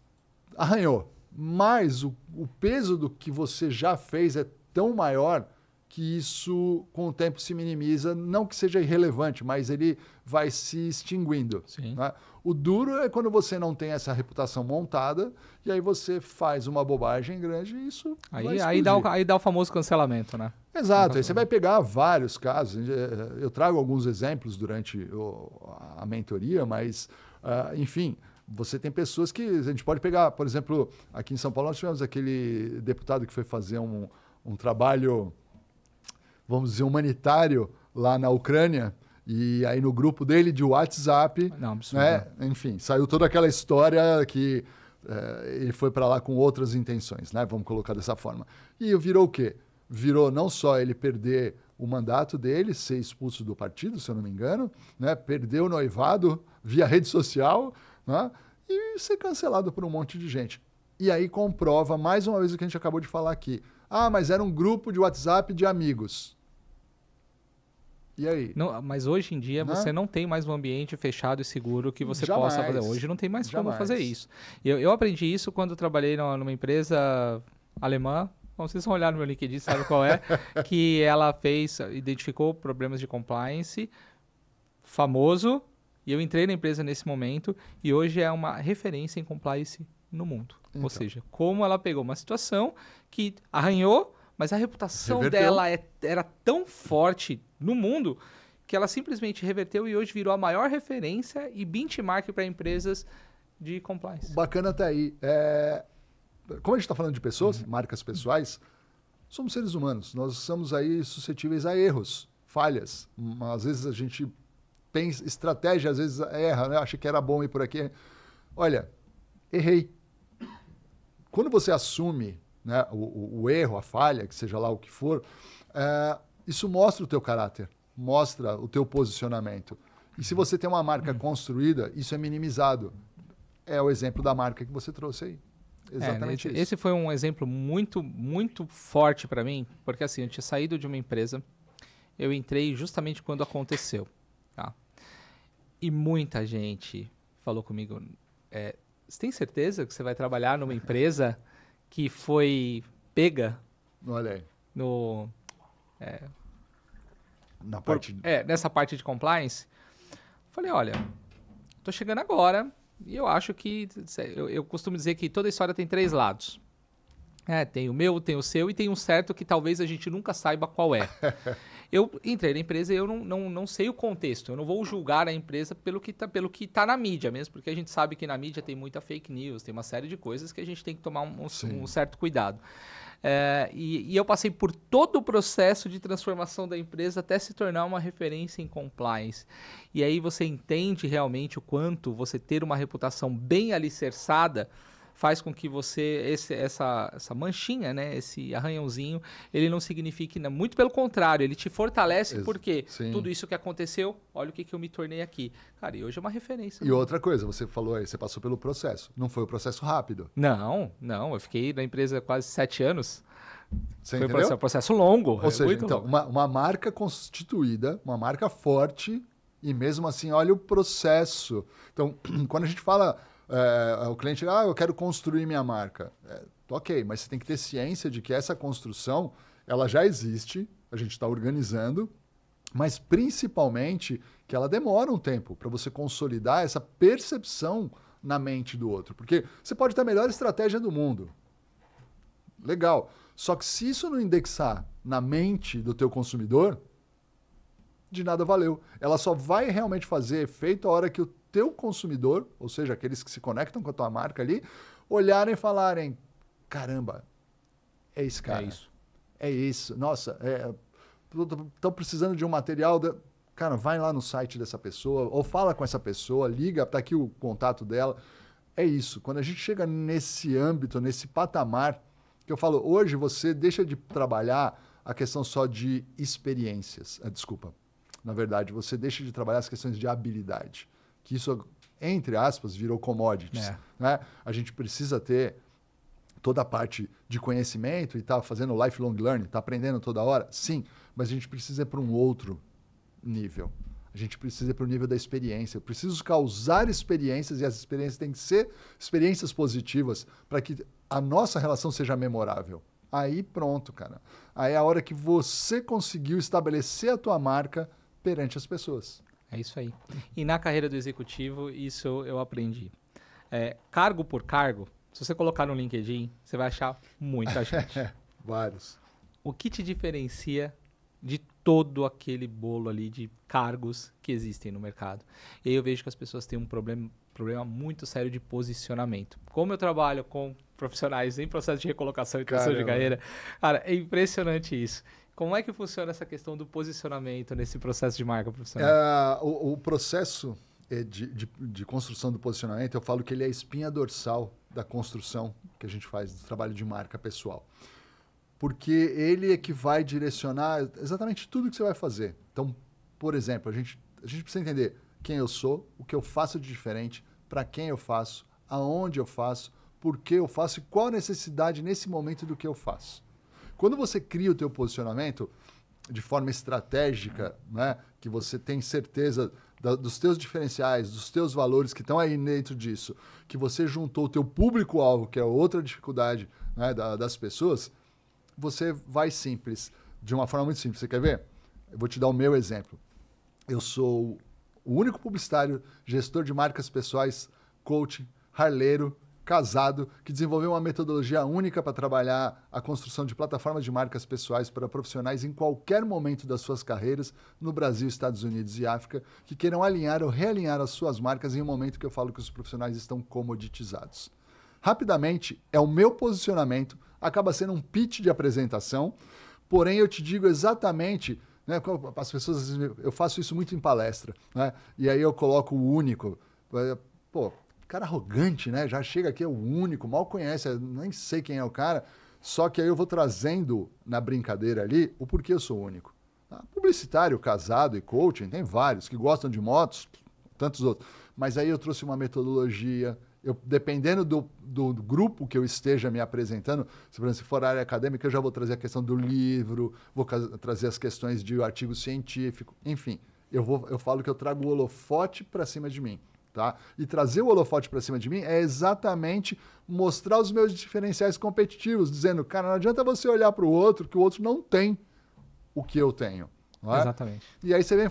arranhou. Mas o peso do que você já fez é tão maior que isso, com o tempo, se minimiza. Não que seja irrelevante, mas ele vai se extinguindo. Né? O duro é quando você não tem essa reputação montada e aí você faz uma bobagem grande e isso aí dá o famoso cancelamento, né? Exato. Aí você vai pegar vários casos. Eu trago alguns exemplos durante a mentoria, mas, enfim, você tem pessoas que a gente pode pegar. Por exemplo, aqui em São Paulo nós tivemos aquele deputado que foi fazer um trabalho, vamos dizer, humanitário lá na Ucrânia. E aí no grupo dele de WhatsApp, né, enfim, saiu toda aquela história que ele foi para lá com outras intenções, né? Vamos colocar dessa forma. E virou o quê? Virou não só ele perder o mandato dele, ser expulso do partido, se eu não me engano, né? Perder o noivado via rede social, né? E ser cancelado por um monte de gente. E aí comprova mais uma vez o que a gente acabou de falar aqui. Mas era um grupo de WhatsApp de amigos. E aí? Não, mas hoje em dia você não tem mais um ambiente fechado e seguro que você possa fazer. Hoje não tem mais como fazer isso. Eu aprendi isso quando trabalhei numa empresa alemã. Bom, vocês vão olhar no meu LinkedIn, sabe qual é, que ela identificou problemas de compliance, famoso, e eu entrei na empresa nesse momento, e hoje é uma referência em compliance no mundo. Então. Ou seja, como ela pegou uma situação que arranhou, mas a reputação dela era tão forte no mundo que ela simplesmente reverteu e hoje virou a maior referência e benchmark para empresas de compliance. Bacana tá aí. Como a gente está falando de pessoas, marcas pessoais, somos seres humanos. Nós somos aí suscetíveis a erros, falhas. Às vezes a gente tem estratégia, às vezes erra, né? Acha que era bom ir por aqui. Olha, errei. Quando você assume, né, o erro, a falha, que seja lá o que for, isso mostra o teu caráter, mostra o teu posicionamento. E se você tem uma marca construída, isso é minimizado. É o exemplo da marca que você trouxe aí. Exatamente isso. Esse foi um exemplo muito, muito forte para mim, porque assim, eu tinha saído de uma empresa, eu entrei justamente quando aconteceu. Tá? E muita gente falou comigo, você tem certeza que você vai trabalhar numa empresa que foi pega? Olha aí. Nessa parte de compliance? Falei, olha, tô chegando agora e eu acho que... Eu costumo dizer que toda história tem 3 lados. Tem o meu, tem o seu e tem um certo que talvez a gente nunca saiba qual é. Eu entrei na empresa e eu não sei o contexto. Eu não vou julgar a empresa pelo que tá na mídia mesmo, porque a gente sabe que na mídia tem muita fake news, tem uma série de coisas que a gente tem que tomar um certo cuidado. E eu passei por todo o processo de transformação da empresa até se tornar uma referência em compliance. E aí você entende realmente o quanto você ter uma reputação bem alicerçada faz com que você, essa manchinha, né, esse arranhãozinho, ele não signifique, muito pelo contrário, ele te fortalece porque tudo isso que aconteceu, olha o que eu me tornei aqui. Cara, e hoje é uma referência. E outra coisa, você falou aí, você passou pelo processo. Não foi um processo rápido. Não, eu fiquei na empresa quase 7 anos. Você foi entendeu? um processo longo. Ou seja, então, uma marca constituída, uma marca forte, e mesmo assim, olha o processo. Então, quando a gente fala... o cliente, eu quero construir minha marca. Ok, mas você tem que ter ciência de que essa construção, ela já existe, a gente está organizando, mas principalmente que ela demora um tempo para você consolidar essa percepção na mente do outro. Porque você pode ter a melhor estratégia do mundo. Legal. Só que se isso não indexar na mente do teu consumidor, de nada valeu. Ela só vai realmente fazer efeito a hora que o teu consumidor, ou seja, aqueles que se conectam com a tua marca ali, olharem e falarem, caramba, é esse cara. É isso. Nossa, estou precisando de um material... Cara, vai lá no site dessa pessoa, ou fala com essa pessoa, liga, está aqui o contato dela. É isso. Quando a gente chega nesse âmbito, nesse patamar, que eu falo, hoje você deixa de trabalhar a questão só de experiências. Desculpa. Na verdade, você deixa de trabalhar as questões de habilidade. que isso, entre aspas, virou commodities. Né? A gente precisa ter toda a parte de conhecimento e tá fazendo lifelong learning, tá aprendendo toda hora? Sim, mas a gente precisa ir para um outro nível. A gente precisa ir para o nível da experiência. Eu preciso causar experiências e as experiências têm que ser experiências positivas para que a nossa relação seja memorável. Aí pronto, cara. Aí é a hora que você conseguiu estabelecer a tua marca perante as pessoas. É isso aí. E na carreira do executivo, isso eu aprendi. Cargo por cargo, se você colocar no LinkedIn, você vai achar muita gente. Vários. O que te diferencia de todo aquele bolo ali de cargos que existem no mercado? E aí eu vejo que as pessoas têm um problema muito sério de posicionamento. Como eu trabalho com profissionais em processo de recolocação e transição de carreira, cara, é impressionante isso. Como é que funciona essa questão do posicionamento nesse processo de marca profissional? O processo de construção do posicionamento, eu falo que ele é a espinha dorsal da construção que a gente faz do trabalho de marca pessoal. Porque ele é que vai direcionar exatamente tudo que você vai fazer. Então, por exemplo, a gente precisa entender quem eu sou, o que eu faço de diferente, para quem eu faço, aonde eu faço, por que eu faço e qual a necessidade nesse momento do que eu faço. Quando você cria o teu posicionamento de forma estratégica, né, que você tem certeza dos teus diferenciais, dos teus valores que estão aí dentro disso, que você juntou o teu público-alvo, que é outra dificuldade, né, das pessoas, você vai simples, de uma forma muito simples. Você quer ver? Eu vou te dar o meu exemplo. Eu sou o único publicitário, gestor de marcas pessoais, coach, harleiro, casado, que desenvolveu uma metodologia única para trabalhar a construção de plataformas de marcas pessoais para profissionais em qualquer momento das suas carreiras no Brasil, Estados Unidos e África, que queiram alinhar ou realinhar as suas marcas em um momento que eu falo que os profissionais estão comoditizados. Rapidamente, é o meu posicionamento, acaba sendo um pitch de apresentação, porém eu te digo exatamente, né, as pessoas, eu faço isso muito em palestra, né, e aí eu coloco o único, pô, cara arrogante, né? Já chega aqui, é o único, mal conhece, nem sei quem é o cara. Só que aí eu vou trazendo na brincadeira ali o porquê eu sou único. Publicitário, casado e coaching, tem vários que gostam de motos, tantos outros. Mas aí eu trouxe uma metodologia. Dependendo do grupo que eu esteja me apresentando, se for área acadêmica, eu já vou trazer a questão do livro, vou trazer as questões de artigo científico, enfim. Eu falo que eu trago o holofote para cima de mim. Tá? E trazer o holofote para cima de mim é exatamente mostrar os meus diferenciais competitivos, dizendo, cara, não adianta você olhar para o outro, que o outro não tem o que eu tenho. Não é? Exatamente. E aí você vem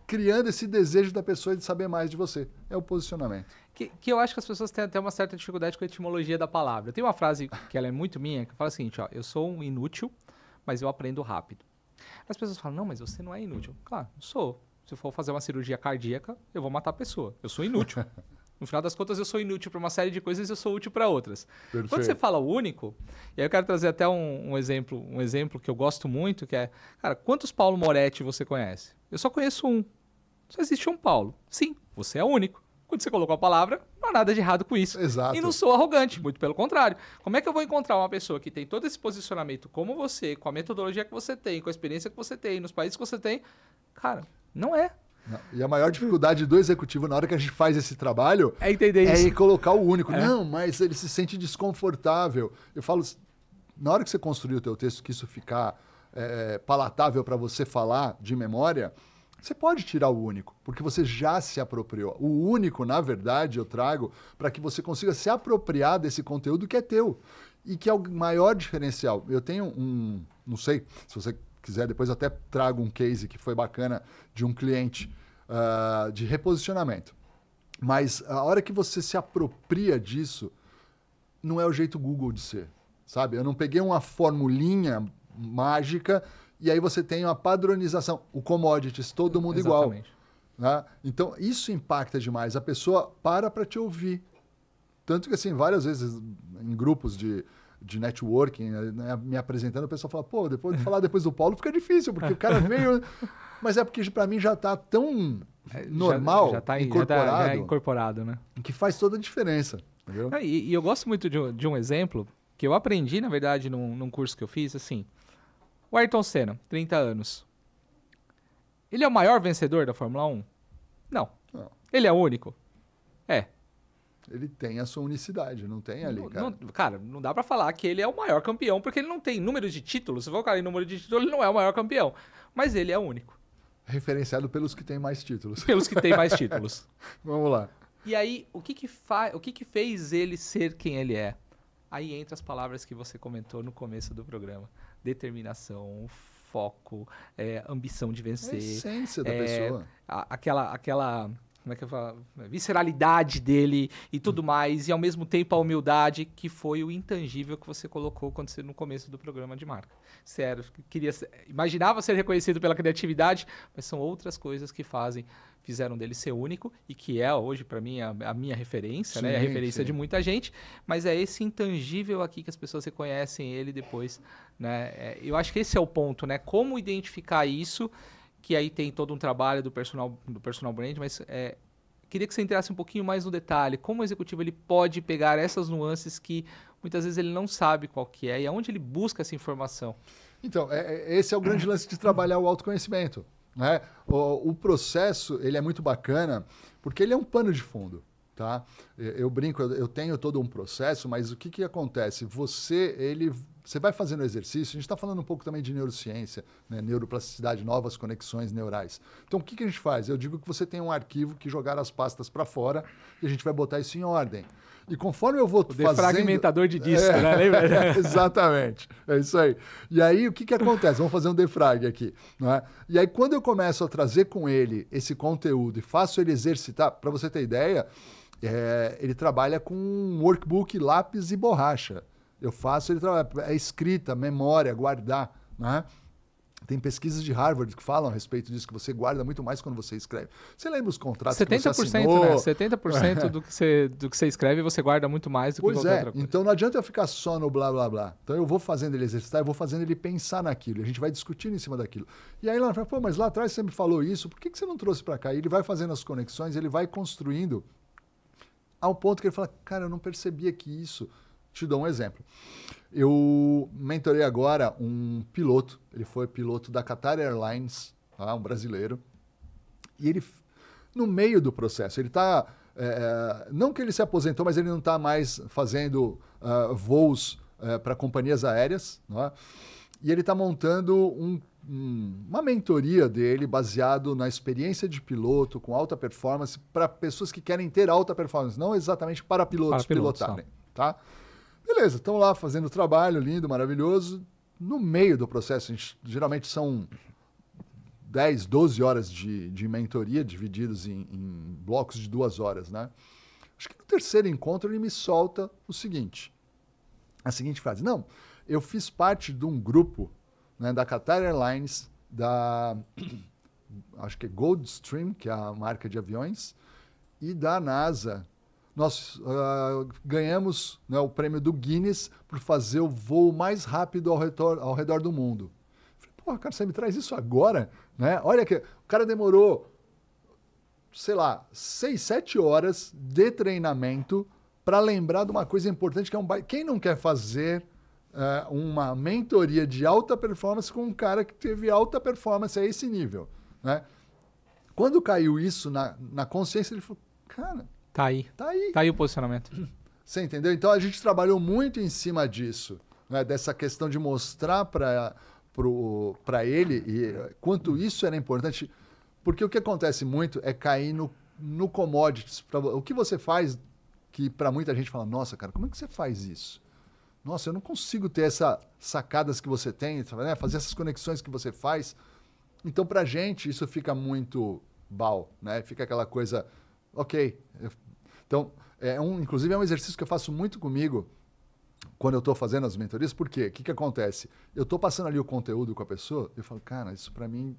criando esse desejo da pessoa de saber mais de você. É o posicionamento. Que eu acho que as pessoas têm até uma certa dificuldade com a etimologia da palavra. Tem uma frase que ela é muito minha, que fala o seguinte, ó, eu sou um inútil, mas eu aprendo rápido. As pessoas falam, não, mas você não é inútil. Claro, eu sou. Se eu for fazer uma cirurgia cardíaca, eu vou matar a pessoa. Eu sou inútil. No final das contas, eu sou inútil para uma série de coisas e eu sou útil para outras. Perfeito. Quando você fala único, e aí eu quero trazer até um exemplo que eu gosto muito, que é, cara, quantos Paulo Moretti você conhece? Eu só conheço um. Só existe um Paulo. Sim, você é único. Quando você colocou a palavra, não há nada de errado com isso. Exato. E não sou arrogante, muito pelo contrário. Como é que eu vou encontrar uma pessoa que tem todo esse posicionamento como você, com a metodologia que você tem, com a experiência que você tem, nos países que você tem? Cara, não é. Não. E a maior dificuldade do executivo na hora que a gente faz esse trabalho é entender isso. É colocar o único. Não, mas ele se sente desconfortável. Eu falo, na hora que você construir o teu texto, que isso ficar palatável para você falar de memória, você pode tirar o único, porque você já se apropriou. O único, na verdade, eu trago para que você consiga se apropriar desse conteúdo que é teu e que é o maior diferencial. Eu tenho não sei, se você quiser, depois eu até trago um case que foi bacana de um cliente de reposicionamento. Mas a hora que você se apropria disso, não é o jeito Google de ser, sabe? Eu não peguei uma formulinha mágica e aí você tem uma padronização. O commodities, todo mundo Exatamente. Igual. Né? Então, isso impacta demais. A pessoa para te ouvir. Tanto que, assim, várias vezes em grupos de networking, né, me apresentando, o pessoal fala, pô, depois do Paulo fica difícil, porque o cara veio... Mas é porque para mim já está tão normal, já tá incorporado, já incorporado, né? Que faz toda a diferença. Entendeu? E eu gosto muito de um exemplo que eu aprendi, na verdade, num curso que eu fiz, assim, o Ayrton Senna, 30 anos. Ele é o maior vencedor da Fórmula 1? Não. Ele é único? É. Ele tem a sua unicidade, não tem ali, cara. Cara, não dá pra falar que ele é o maior campeão, porque ele não tem número de títulos. Se for cara em número de títulos, ele não é o maior campeão. Mas ele é único. Referenciado pelos que têm mais títulos. Pelos que têm mais títulos. Vamos lá. E aí, o que fez ele ser quem ele é? Aí entra as palavras que você comentou no começo do programa. Determinação, foco, ambição de vencer. É a essência da pessoa. Aquela como é que eu falo? Visceralidade dele e tudo mais. E ao mesmo tempo a humildade, que foi o intangível que você colocou no começo do programa de marca. Sério, imaginava ser reconhecido pela criatividade, mas são outras coisas que fizeram dele ser único e que é hoje para mim a minha referência, Sim, né? A referência sim. de muita gente, mas é esse intangível aqui que as pessoas reconhecem ele depois, né? Eu acho que esse é o ponto, né? Como identificar isso, que aí tem todo um trabalho do personal brand, mas queria que você entrasse um pouquinho mais no detalhe, como o executivo ele pode pegar essas nuances que muitas vezes ele não sabe qual que é e aonde ele busca essa informação. Então, esse é o grande lance de trabalhar o autoconhecimento, né? O processo, ele é muito bacana, porque ele é um pano de fundo, tá? Eu brinco, eu tenho todo um processo, mas o que acontece? Você vai fazendo exercício, a gente está falando um pouco também de neurociência, né? Neuroplasticidade, novas conexões neurais. Então, o que a gente faz? Eu digo que você tem um arquivo que jogar as pastas para fora e a gente vai botar isso em ordem. E conforme eu vou fazendo... Defragmentador de disco, né? Lembra? Exatamente. É isso aí. E aí, o que acontece? Vamos fazer um defrag aqui. Não é? E aí, quando eu começo a trazer com ele esse conteúdo e faço ele exercitar, para você ter ideia, ele trabalha com workbook, lápis e borracha. Eu faço, ele trabalha, escrita, memória, guardar, né? Tem pesquisas de Harvard que falam a respeito disso, que você guarda muito mais quando você escreve. Você lembra os contratos 70%, que você assinou? Né? 70% do que você escreve você guarda muito mais do que qualquer outra coisa. Então não adianta eu ficar só no blá, blá, blá. Então eu vou fazendo ele exercitar, eu vou fazendo ele pensar naquilo. A gente vai discutindo em cima daquilo. E aí lá fala, pô, mas lá atrás você me falou isso, por que você não trouxe para cá? E ele vai fazendo as conexões, ele vai construindo ao ponto que ele fala, cara, eu não percebia que isso... Te dou um exemplo. Eu mentorei agora um piloto, ele foi piloto da Qatar Airlines, tá? Um brasileiro, e ele, no meio do processo, ele está, não que ele se aposentou, mas ele não está mais fazendo voos para companhias aéreas, né? E ele está montando uma mentoria dele baseado na experiência de piloto, com alta performance, para pessoas que querem ter alta performance, não exatamente para pilotos pilotarem, tá? Beleza, estão lá fazendo o trabalho lindo, maravilhoso. No meio do processo, geralmente são 10, 12 horas de mentoria, divididos em blocos de 2 horas, né? Acho que no terceiro encontro ele me solta a seguinte frase. Não, eu fiz parte de um grupo, né, da Qatar Airlines, acho que é Goldstream, que é a marca de aviões, e da NASA. Nós ganhamos, né, o prêmio do Guinness por fazer o voo mais rápido ao redor do mundo. Falei, porra, cara, você me traz isso agora? Né? Olha que o cara demorou, sei lá, 6, 7 horas de treinamento para lembrar de uma coisa importante que é quem não quer fazer uma mentoria de alta performance com um cara que teve alta performance a esse nível, né? Quando caiu isso na consciência, ele falou, cara... Tá aí. Tá aí o posicionamento. Você entendeu? Então a gente trabalhou muito em cima disso, né? Dessa questão de mostrar para ele quanto isso era importante. Porque o que acontece muito é cair no commodities. O que você faz que para muita gente fala, nossa, cara, como é que você faz isso? Nossa, eu não consigo ter essas sacadas que você tem, né? Fazer essas conexões que você faz. Então, pra gente, isso fica muito né? Fica aquela coisa, ok. Então, inclusive é um exercício que eu faço muito comigo quando eu estou fazendo as mentorias. Por quê? O que acontece? Eu estou passando ali o conteúdo com a pessoa, eu falo, cara, isso para mim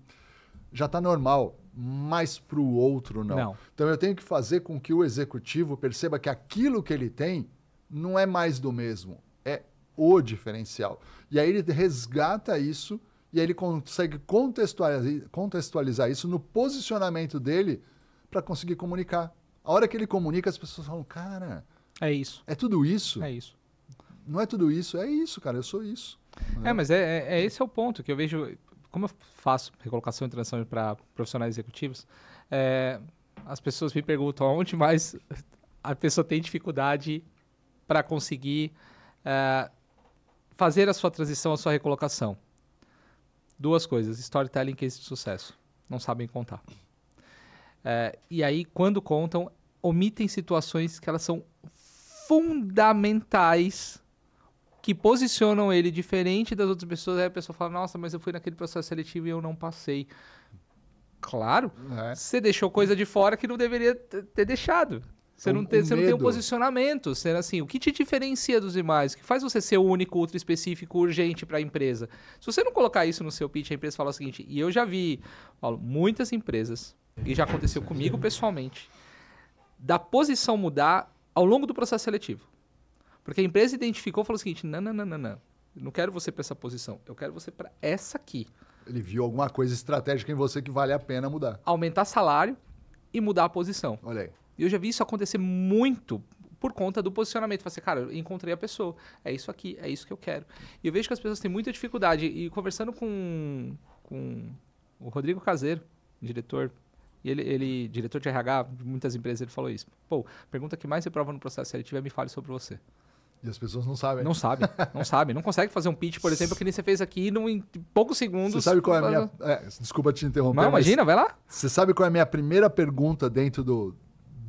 já está normal, mas para o outro não. Então, eu tenho que fazer com que o executivo perceba que aquilo que ele tem não é mais do mesmo, é o diferencial. E aí ele resgata isso e aí ele consegue contextualizar isso no posicionamento dele para conseguir comunicar. A hora que ele comunica, as pessoas falam, cara... É isso. É tudo isso? É isso. Não é tudo isso, é isso, cara, eu sou isso. Mas esse é o ponto que eu vejo... Como eu faço recolocação e transição para profissionais executivos, as pessoas me perguntam aonde mais a pessoa tem dificuldade para conseguir fazer a sua transição, a sua recolocação. 2 coisas, storytelling e case de sucesso. Não sabem contar. E aí, quando contam, omitem situações que elas são fundamentais, que posicionam ele diferente das outras pessoas. Aí a pessoa fala, nossa, mas eu fui naquele processo seletivo e eu não passei. Claro, você deixou coisa de fora que não deveria ter deixado. Você não tem um posicionamento. Assim, o que te diferencia dos demais? O que faz você ser único, ultra específico, urgente para a empresa? Se você não colocar isso no seu pitch, a empresa fala o seguinte, e eu já vi, Paulo, muitas empresas, e já aconteceu comigo pessoalmente, da posição mudar ao longo do processo seletivo. Porque a empresa identificou e falou o seguinte, não, eu não quero você para essa posição, eu quero você para essa aqui. Ele viu alguma coisa estratégica em você que vale a pena mudar. Aumentar salário e mudar a posição. Olha aí. E eu já vi isso acontecer muito por conta do posicionamento. Falei assim, cara, eu encontrei a pessoa. É isso aqui, é isso que eu quero. E eu vejo que as pessoas têm muita dificuldade. E conversando com o Rodrigo Caseiro, diretor, e ele diretor de RH de muitas empresas, ele falou isso. Pô, pergunta que mais você prova no processo seletivo é me fale sobre você. E as pessoas não sabem. Não sabem. Não consegue fazer um pitch, por exemplo, que nem você fez aqui em poucos segundos. Você sabe qual é a minha... desculpa te interromper. Não, imagina, vai lá. Você sabe qual é a minha primeira pergunta dentro do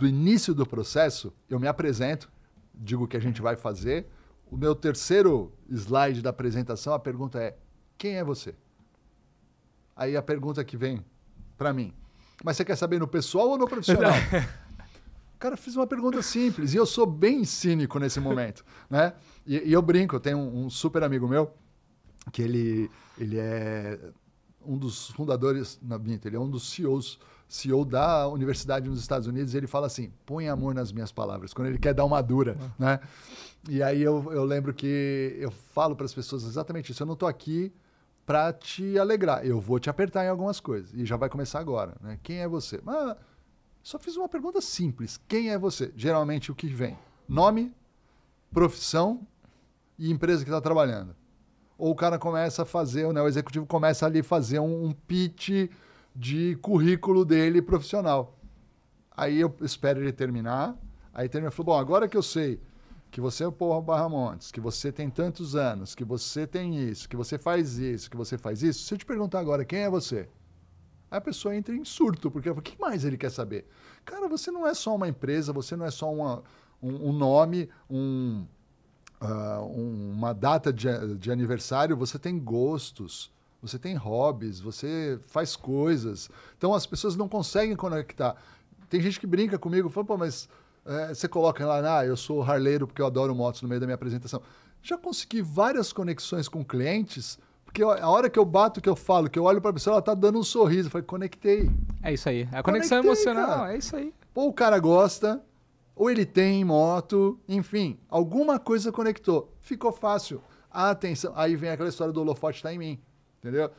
início do processo? Eu me apresento, digo o que a gente vai fazer. O meu terceiro slide da apresentação, a pergunta é, quem é você? Aí a pergunta que vem para mim, mas você quer saber no pessoal ou no profissional? Cara, eu fiz uma pergunta simples e eu sou bem cínico nesse momento, né? E eu brinco, eu tenho um super amigo meu que ele é um dos fundadores, ele é um dos CEO da universidade nos Estados Unidos, e ele fala assim, põe amor nas minhas palavras, quando ele quer dar uma dura, né? E aí eu lembro que eu falo para as pessoas exatamente isso, eu não estou aqui para te alegrar, eu vou te apertar em algumas coisas, e já vai começar agora, né? Quem é você? Só fiz uma pergunta simples. Quem é você? Geralmente o que vem? Nome, profissão e empresa que está trabalhando. Ou o cara começa a fazer, né, o executivo começa ali a fazer um pitch de currículo dele profissional. Aí eu espero ele terminar. Aí termina e falou, bom, agora que eu sei que você é o Paulo Barramontes, que você tem tantos anos, que você tem isso, que você faz isso, que você faz isso, se eu te perguntar agora quem é você? Aí a pessoa entra em surto, porque o que mais ele quer saber? Cara, você não é só uma empresa, você não é só um nome, uma data de aniversário, você tem gostos, você tem hobbies, você faz coisas. Então as pessoas não conseguem conectar. Tem gente que brinca comigo, fala, pô, mas você coloca lá, eu sou harleiro porque eu adoro motos no meio da minha apresentação. Já consegui várias conexões com clientes. Porque a hora que eu bato, que eu falo, que eu olho para a pessoa, ela tá dando um sorriso. Eu falei, conectei. É isso aí. A conexão emocional, cara. É isso aí. Ou o cara gosta, ou ele tem moto, enfim, alguma coisa conectou. Ficou fácil. A atenção. Aí vem aquela história do holofote tá em mim. Entendeu?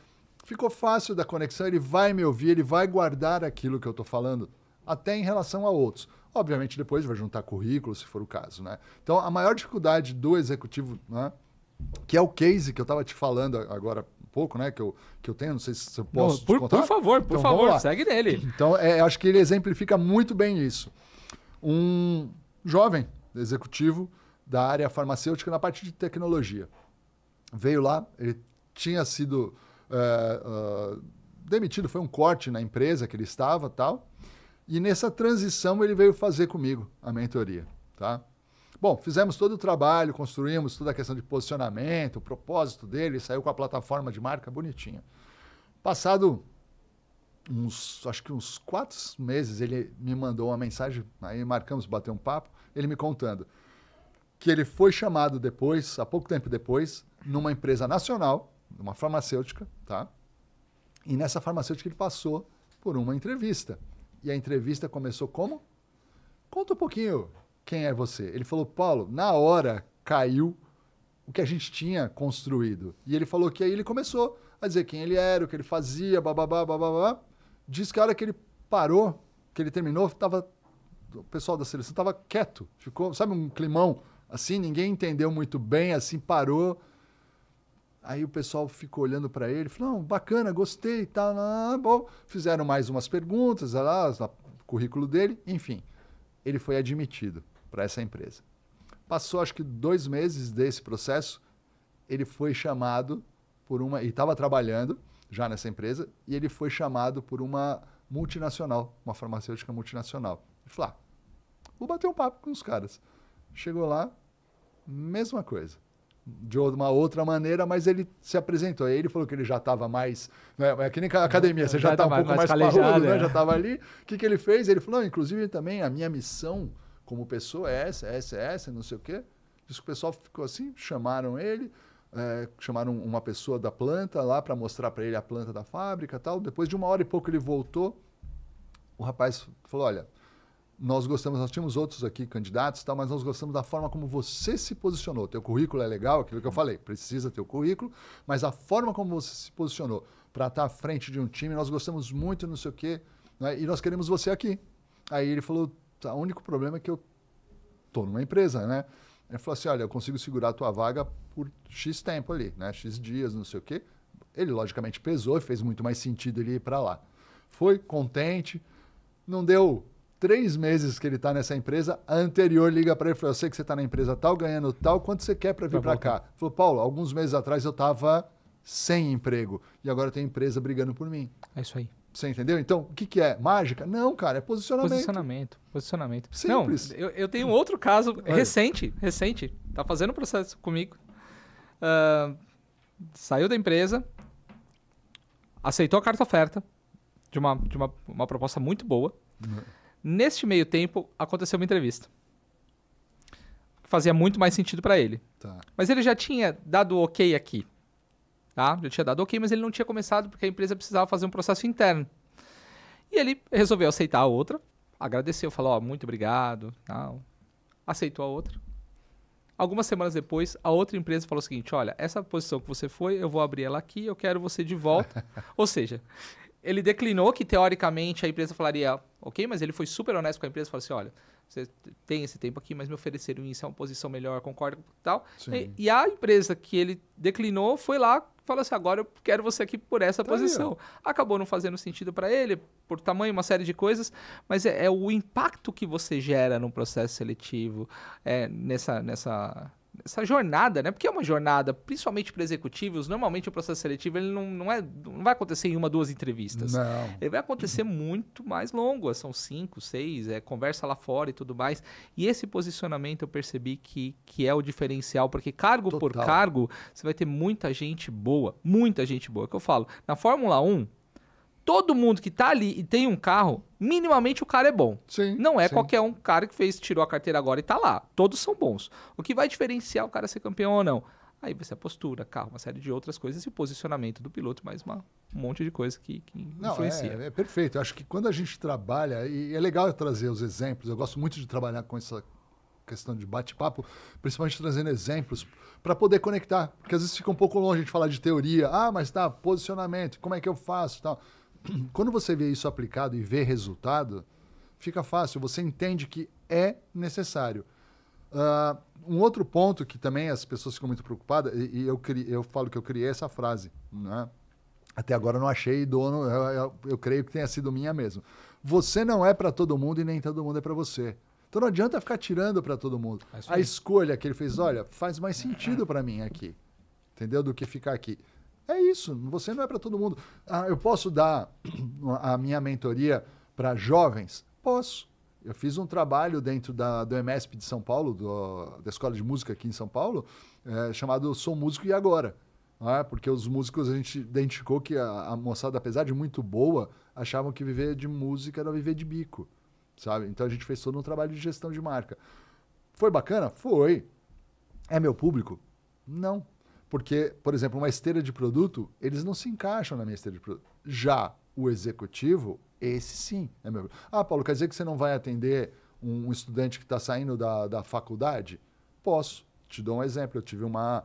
Ficou fácil da conexão, ele vai me ouvir, ele vai guardar aquilo que eu tô falando, até em relação a outros. Obviamente, depois vai juntar currículo, se for o caso, né? Então, a maior dificuldade do executivo, né? Que é o case que eu estava te falando agora um pouco, né? Que eu tenho, não sei se eu posso te contar. Por favor, segue nele. Então, acho que ele exemplifica muito bem isso. Um jovem executivo da área farmacêutica na parte de tecnologia. Veio lá, ele tinha sido demitido, foi um corte na empresa que ele estava, tal. E nessa transição ele veio fazer comigo a mentoria, tá? Bom, fizemos todo o trabalho, construímos toda a questão de posicionamento, o propósito dele, saiu com a plataforma de marca bonitinha. Passado acho que uns 4 meses, ele me mandou uma mensagem, aí marcamos, bater um papo, ele me contando que ele foi chamado depois, há pouco tempo depois, numa empresa nacional, numa farmacêutica, tá? E nessa farmacêutica ele passou por uma entrevista. E a entrevista começou como? Conta um pouquinho. Quem é você? Ele falou, Paulo, na hora caiu o que a gente tinha construído. E ele falou que aí ele começou a dizer quem ele era, o que ele fazia, bababá, bababá. Diz que a hora que ele parou, que ele terminou, o pessoal da seleção estava quieto. Ficou, sabe, um climão assim, ninguém entendeu muito bem, assim, parou. Aí o pessoal ficou olhando para ele, falou, não, bacana, gostei e tal. Bom, fizeram mais umas perguntas, currículo dele, enfim. Ele foi admitido para essa empresa. Passou, acho que 2 meses desse processo, ele foi chamado por uma... E estava trabalhando já nessa empresa, e ele foi chamado por uma multinacional, uma farmacêutica multinacional. Ele falou, vou bater um papo com os caras. Chegou lá, mesma coisa. De uma outra maneira, mas ele se apresentou. Aí ele falou que ele já estava mais... É que nem a academia, você já está um pouco mais parrudo, né? Já estava ali. O que ele fez? Ele falou, inclusive também a minha missão como pessoa é essa, não sei o quê. Diz que o pessoal ficou assim, chamaram ele, chamaram uma pessoa da planta lá para mostrar para ele a planta da fábrica e tal. Depois de 1 hora e pouco ele voltou, o rapaz falou, olha, nós tínhamos outros aqui candidatos, tal, mas nós gostamos da forma como você se posicionou. Teu currículo é legal, aquilo que eu falei, precisa ter o currículo, mas a forma como você se posicionou para estar à frente de um time, nós gostamos muito, não sei o quê, né, e nós queremos você aqui. Aí ele falou, o único problema é que eu estou numa empresa, né? Ele falou assim, olha, eu consigo segurar a tua vaga por X tempo ali, né? X dias, não sei o quê. Ele, logicamente, pesou e fez muito mais sentido ele ir para lá. Foi contente, não deu 3 meses que ele está nessa empresa, a anterior liga para ele e falou, eu sei que você está na empresa tal, ganhando tal, quanto você quer para vir para cá? Ele falou, Paulo, alguns meses atrás eu estava sem emprego e agora tem empresa brigando por mim. É isso aí. Você entendeu? Então, o que é? Mágica? Não, cara, é posicionamento. Posicionamento. Simples. Não, eu tenho outro caso recente. Tá fazendo processo comigo. Saiu da empresa, aceitou a carta oferta de uma proposta muito boa. Neste meio tempo, aconteceu uma entrevista. Fazia muito mais sentido para ele. Tá. Mas ele já tinha dado ok aqui. Tá? Já tinha dado ok, mas ele não tinha começado porque a empresa precisava fazer um processo interno. E ele resolveu aceitar a outra, agradeceu, falou, muito obrigado, tal. Aceitou a outra. Algumas semanas depois, a outra empresa falou o seguinte, olha, essa posição que você foi, eu vou abrir ela aqui, eu quero você de volta. Ou seja, ele declinou que teoricamente a empresa falaria, ok, mas ele foi super honesto com a empresa, falou assim, olha, você tem esse tempo aqui, mas me ofereceram isso, é uma posição melhor, concorda com tal. E a empresa que ele declinou foi lá, falou assim, agora eu quero você aqui por essa posição. Acabou não fazendo sentido para ele, por tamanho, uma série de coisas, mas é o impacto que você gera num processo seletivo, nessa jornada, né? Porque é uma jornada, principalmente para executivos, normalmente o processo seletivo ele não vai acontecer em 1, 2 entrevistas. Não. Ele vai acontecer muito mais longo, são 5, 6, conversa lá fora e tudo mais. E esse posicionamento eu percebi que é o diferencial, porque cargo por cargo, você vai ter muita gente boa, é o que eu falo. Na Fórmula 1, todo mundo que tá ali e tem um carro, minimamente o cara é bom. Sim, não é qualquer um cara que tirou a carteira agora e tá lá. Todos são bons. O que vai diferenciar o cara ser campeão ou não? Aí vai ser a postura, carro, uma série de outras coisas e o posicionamento do piloto, mais um monte de coisa que influencia. É perfeito. Eu acho que quando a gente trabalha, e é legal trazer os exemplos, eu gosto muito de trabalhar com essa questão de bate-papo, principalmente trazendo exemplos para poder conectar, porque às vezes fica um pouco longe de falar de teoria, mas tá, posicionamento, como é que eu faço, tal. Quando você vê isso aplicado e vê resultado, fica fácil, você entende que é necessário. Um outro ponto que também as pessoas ficam muito preocupadas, e eu falo que eu criei essa frase, né? Até agora eu não achei dono, eu creio que tenha sido minha mesmo. Você não é para todo mundo e nem todo mundo é para você. Então não adianta ficar tirando para todo mundo. A escolha que ele fez, olha, faz mais sentido para mim aqui, entendeu? Do que ficar aqui. É isso, você não é para todo mundo. Eu posso dar a minha mentoria para jovens? Posso. Eu fiz um trabalho dentro do EMESP de São Paulo, da Escola de Música aqui em São Paulo, chamado Sou Músico e Agora. Porque os músicos, a gente identificou que a moçada, apesar de muito boa, achavam que viver de música era viver de bico, sabe? Então a gente fez todo um trabalho de gestão de marca. Foi bacana? Foi. É meu público? Não. Porque, por exemplo, uma esteira de produto, eles não se encaixam na minha esteira de produto. Já o executivo, esse sim é meu. Paulo, quer dizer que você não vai atender um estudante que está saindo da faculdade? Posso. Te dou um exemplo. Eu tive uma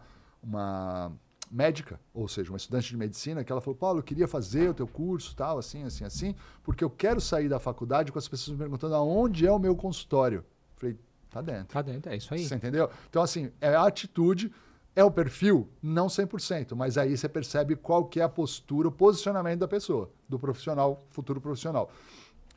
médica, ou seja, uma estudante de medicina, que ela falou, Paulo, eu queria fazer o teu curso, tal, assim, assim, assim, porque eu quero sair da faculdade com as pessoas me perguntando aonde é o meu consultório. Falei, tá dentro. Tá dentro, é isso aí. Você entendeu? Então, assim, é a atitude. É o perfil? Não 100%, mas aí você percebe qual que é a postura, o posicionamento da pessoa, do profissional, futuro profissional.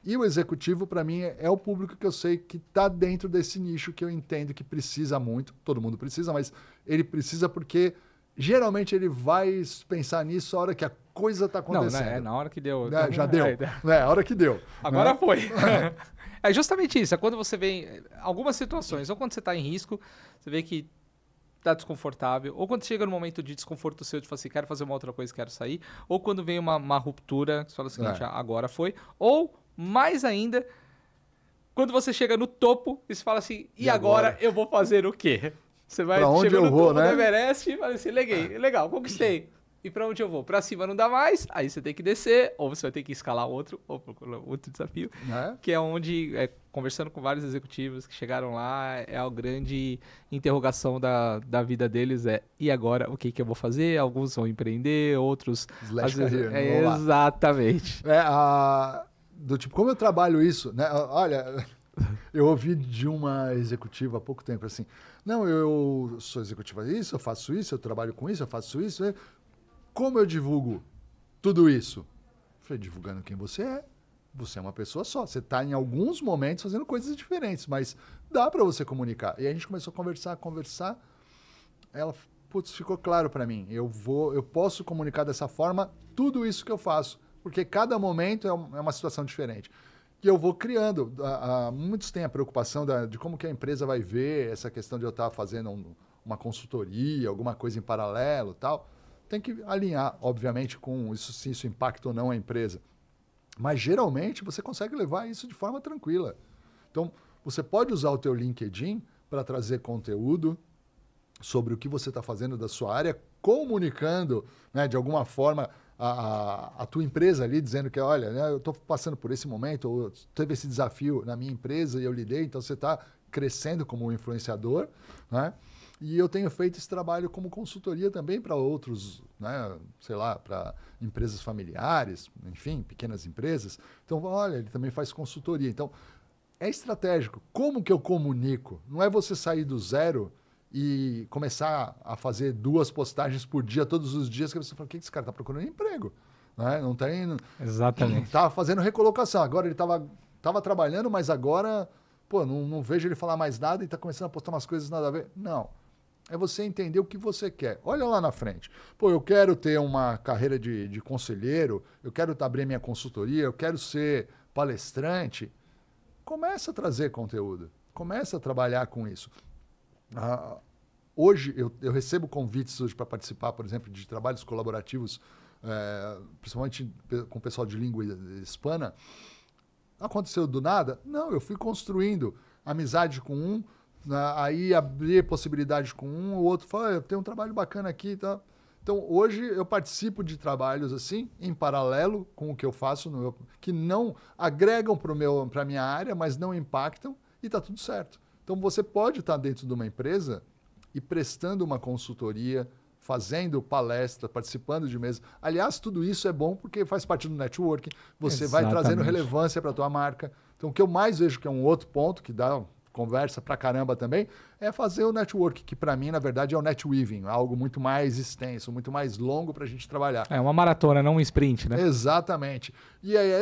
E o executivo, para mim, é o público que eu sei que está dentro desse nicho que eu entendo que precisa muito. Todo mundo precisa, mas ele precisa porque geralmente ele vai pensar nisso a hora que a coisa está acontecendo. Não, né? É na hora que deu. Já deu. A hora que deu. Agora né? foi. É justamente isso. É quando você vê algumas situações, ou quando você está em risco, você vê que tá desconfortável, ou quando chega no momento de desconforto seu, de falar assim, quero fazer uma outra coisa, quero sair, ou quando vem uma ruptura, que você fala o seguinte, agora foi, ou mais ainda, quando você chega no topo e você fala assim, e agora eu vou fazer o quê? Você vai chegar no topo do Everest e fala assim, legal, conquistei. E pra onde eu vou? Pra cima não dá mais, aí você tem que descer, ou você vai ter que escalar outro desafio, que é onde, conversando com vários executivos que chegaram lá, é a grande interrogação da vida deles, e agora, o que eu vou fazer? Alguns vão empreender, outros... Slash career, exatamente. Do tipo, como eu trabalho isso, né? Olha, eu ouvi de uma executiva há pouco tempo assim, não, eu sou executiva disso, eu faço isso, eu trabalho com isso, eu faço isso, como eu divulgo tudo isso? Eu falei, divulgando quem você é. Você é uma pessoa só. Você está em alguns momentos fazendo coisas diferentes, mas dá para você comunicar. E a gente começou a conversar. Ela, ficou claro para mim. Eu posso comunicar dessa forma tudo isso que eu faço, porque cada momento é uma situação diferente. E eu vou criando. Muitos têm a preocupação de como que a empresa vai ver essa questão de eu estar fazendo uma consultoria, alguma coisa em paralelo, tal. Tem que alinhar, obviamente, com isso, se isso impacta ou não a empresa. Mas, geralmente, você consegue levar isso de forma tranquila. Então, você pode usar o teu LinkedIn para trazer conteúdo sobre o que você está fazendo da sua área, comunicando, né, de alguma forma, a tua empresa ali, dizendo que, olha, né, eu estou passando por esse momento, ou teve esse desafio na minha empresa e eu lidei, então você está crescendo como influenciador, né? E eu tenho feito esse trabalho como consultoria também para outros, né, sei lá, para empresas familiares, enfim, pequenas empresas. Então, olha, ele também faz consultoria. Então, é estratégico. Como que eu comunico? Não é você sair do zero e começar a fazer 2 postagens por dia, todos os dias, que você fala, o que esse cara está procurando emprego? Né? Não tem... Exatamente. Estava fazendo recolocação. Agora ele estava trabalhando, mas agora, não vejo ele falar mais nada e está começando a postar umas coisas nada a ver. Não. É você entender o que você quer. Olha lá na frente. Eu quero ter uma carreira de conselheiro, eu quero abrir minha consultoria, eu quero ser palestrante. Começa a trazer conteúdo. Começa a trabalhar com isso. Hoje, eu recebo convites hoje para participar, por exemplo, de trabalhos colaborativos, principalmente com o pessoal de língua hispana. Aconteceu do nada? Não, eu fui construindo amizade com um, aí abrir possibilidade com um, o outro fala, eu tenho um trabalho bacana aqui, tá? Então, hoje eu participo de trabalhos assim, em paralelo com o que eu faço, que não agregam para a minha área, mas não impactam, e está tudo certo. Então, você pode estar dentro de uma empresa e prestando uma consultoria, fazendo palestra, participando de mesa. Aliás, tudo isso é bom porque faz parte do networking, você Exatamente. vai trazendo relevância para a tua marca. Então, o que eu mais vejo que é um outro ponto que dá conversa pra caramba também, é fazer o network, que para mim, na verdade, é o netweaving, algo muito mais extenso, muito mais longo para a gente trabalhar. É uma maratona, não um sprint, né? Exatamente. E aí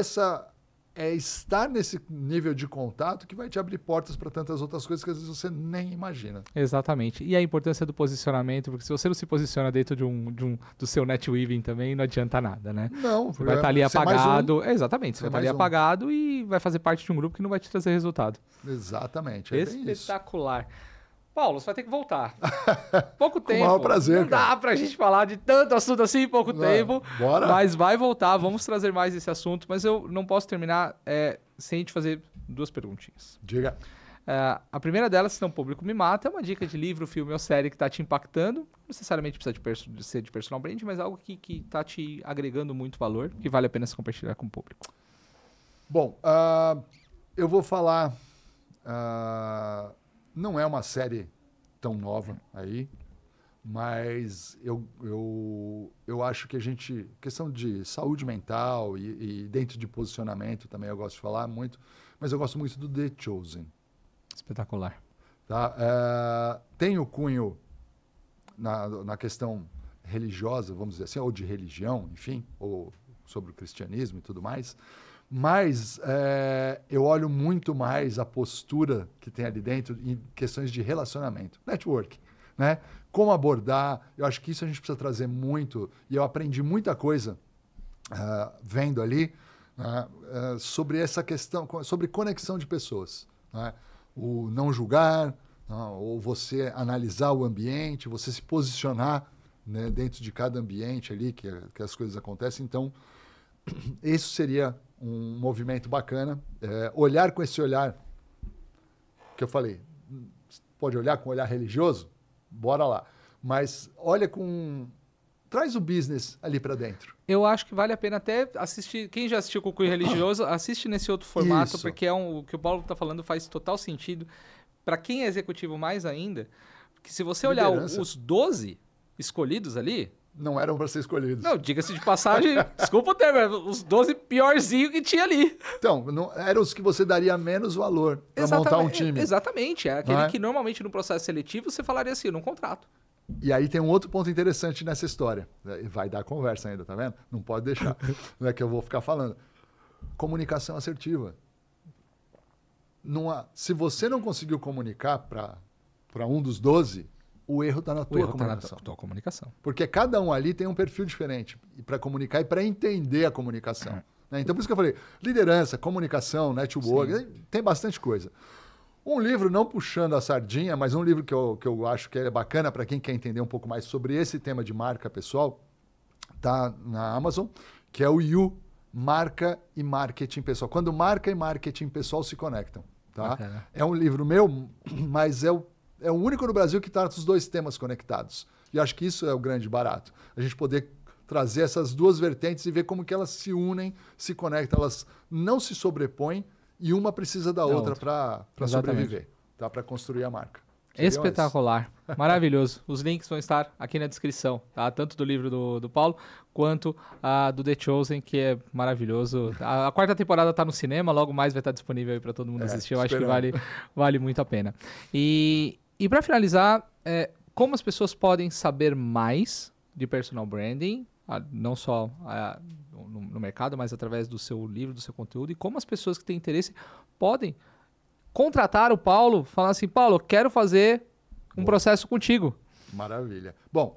estar nesse nível de contato que vai te abrir portas para tantas outras coisas que às vezes você nem imagina. Exatamente. E a importância do posicionamento, porque se você não se posiciona dentro do seu netweaving também, não adianta nada, né? Não. Você vai estar ali apagado. Exatamente. Você vai estar ali apagado e vai fazer parte de um grupo que não vai te trazer resultado. Exatamente. Espetacular. Paulo, você vai ter que voltar. Pouco tempo. Com o maior prazer, não dá pra gente falar de tanto assunto assim em pouco tempo. Bora. Mas vai voltar, vamos trazer mais esse assunto. Mas eu não posso terminar sem te fazer 2 perguntinhas. Diga. A primeira delas, Se Não Público Me Mata, é uma dica de livro, filme ou série que está te impactando. Não necessariamente precisa de ser de personal brand, mas algo que está te agregando muito valor, que vale a pena se compartilhar com o público. Bom, eu vou falar... não é uma série tão nova aí, mas eu acho que questão de saúde mental e dentro de posicionamento também eu gosto de falar muito, mas eu gosto muito do The Chosen. Espetacular. Tá? Tem o cunho na questão religiosa, vamos dizer assim, ou de religião, enfim, ou sobre o cristianismo e tudo mais, Mas eu olho muito mais a postura que tem ali dentro em questões de relacionamento, network, né? Como abordar, eu acho que isso a gente precisa trazer muito, e eu aprendi muita coisa vendo ali sobre essa questão, sobre conexão de pessoas, né? O não julgar, ou você analisar o ambiente, você se posicionar, né, dentro de cada ambiente ali que as coisas acontecem. Então, isso seria um movimento bacana. Olhar com esse olhar que eu falei, pode olhar com um olhar religioso? Bora lá. Mas olha com... Traz o business ali para dentro. Eu acho que vale a pena até assistir. Quem já assistiu com o Cunho Religioso, assiste nesse outro formato, Isso. porque o que o Paulo está falando faz total sentido. Para quem é executivo mais ainda, que se você olhar os 12 escolhidos ali... Não eram para ser escolhidos. Não, diga-se de passagem, desculpa o termo, os 12 piorzinhos que tinha ali. Então, eram os que você daria menos valor para montar um time. Exatamente, é aquele que normalmente no processo seletivo você falaria assim, num contrato. E aí tem um outro ponto interessante nessa história. Vai dar conversa ainda, tá vendo? Não pode deixar. Não é que eu vou ficar falando. Comunicação assertiva. Se você não conseguiu comunicar para um dos 12, o erro está na tua comunicação. Tua comunicação. Porque cada um ali tem um perfil diferente para comunicar e para entender a comunicação. Né? Então, por isso que eu falei, liderança, comunicação, network, tem bastante coisa. Um livro, não puxando a sardinha, mas um livro que eu acho que é bacana para quem quer entender um pouco mais sobre esse tema de marca pessoal, tá na Amazon, que é o You, Marca e Marketing Pessoal. Quando marca e marketing pessoal se conectam. Tá? É um livro meu, mas é o único no Brasil que trata os dois temas conectados. E acho que isso é o grande barato. A gente poder trazer essas duas vertentes e ver como que elas se unem, se conectam, elas não se sobrepõem, e uma precisa da outra para sobreviver, tá? Para construir a marca. Espetacular, maravilhoso. Os links vão estar aqui na descrição, tá? Tanto do livro do Paulo, quanto do The Chosen, que é maravilhoso. A quarta temporada está no cinema, logo mais vai estar disponível aí para todo mundo assistir. Eu acho que vale muito a pena. E para finalizar, como as pessoas podem saber mais de personal branding, não só no mercado, mas através do seu livro, do seu conteúdo, e como as pessoas que têm interesse podem contratar o Paulo, falar assim, Paulo, eu quero fazer um processo contigo. Maravilha. Bom,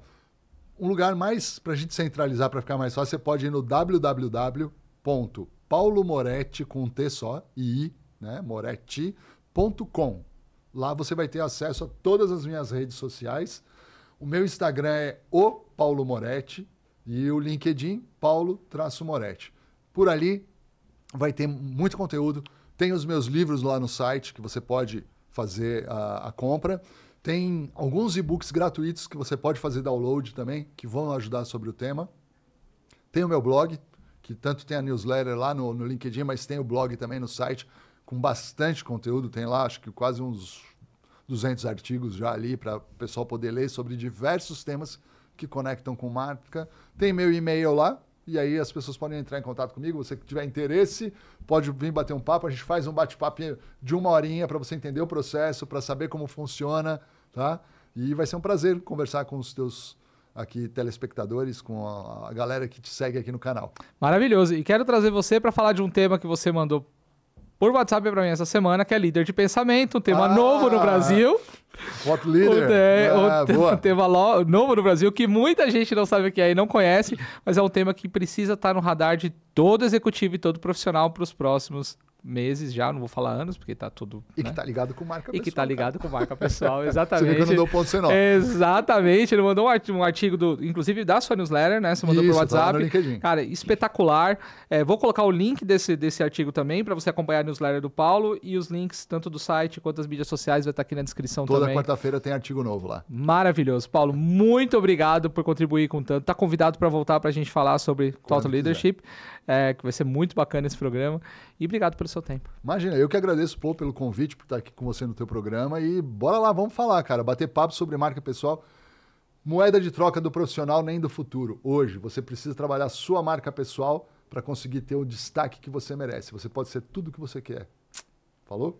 um lugar mais para a gente centralizar, para ficar mais fácil, você pode ir no www.paulomoretti, com um T só, I, né, moretti.com. Lá você vai ter acesso a todas as minhas redes sociais. O meu Instagram é o Paulo Moretti e o LinkedIn, Paulo-Moretti. Por ali vai ter muito conteúdo. Tem os meus livros lá no site, que você pode fazer a compra. Tem alguns e-books gratuitos que você pode fazer download também, que vão ajudar sobre o tema. Tem o meu blog, que tanto tem a newsletter lá no LinkedIn, mas tem o blog também no site, com bastante conteúdo. Tem lá, acho que quase uns 200 artigos já ali para o pessoal poder ler sobre diversos temas que conectam com marca. Tem meu e-mail lá, e aí as pessoas podem entrar em contato comigo. Você que tiver interesse, pode vir bater um papo. A gente faz um bate-papo de 1 horinha para você entender o processo, para saber como funciona, tá? E vai ser um prazer conversar com os teus aqui telespectadores, com a galera que te segue aqui no canal. Maravilhoso. E quero trazer você para falar de um tema que você mandou por WhatsApp para mim essa semana, que é líder de pensamento, um tema novo no Brasil. What líder? Um tema novo no Brasil, que muita gente não sabe o que é e não conhece, mas é um tema que precisa estar no radar de todo executivo e todo profissional para os próximos meses já, não vou falar anos, porque tá tudo... E que tá ligado com marca pessoal. E que tá ligado com marca pessoal, exatamente. Você viu que eu não dou ponto sem nó. Exatamente, ele mandou um artigo, inclusive da sua newsletter, né? Você mandou por WhatsApp. Tá no LinkedIn. Cara, espetacular. Vou colocar o link desse artigo também, para você acompanhar a newsletter do Paulo, e os links tanto do site quanto das mídias sociais vai estar aqui na descrição também. Toda quarta-feira tem artigo novo lá. Maravilhoso. Paulo, muito obrigado por contribuir com tanto. Tá convidado para voltar para a gente falar sobre Thought Leadership, que vai ser muito bacana esse programa. E obrigado pelo seu tempo. Imagina, eu que agradeço, Pô, pelo convite, por estar aqui com você no teu programa. E bora lá, vamos falar, cara. Bater papo sobre marca pessoal. Moeda de troca do profissional nem do futuro. Hoje, você precisa trabalhar a sua marca pessoal para conseguir ter o destaque que você merece. Você pode ser tudo o que você quer. Falou?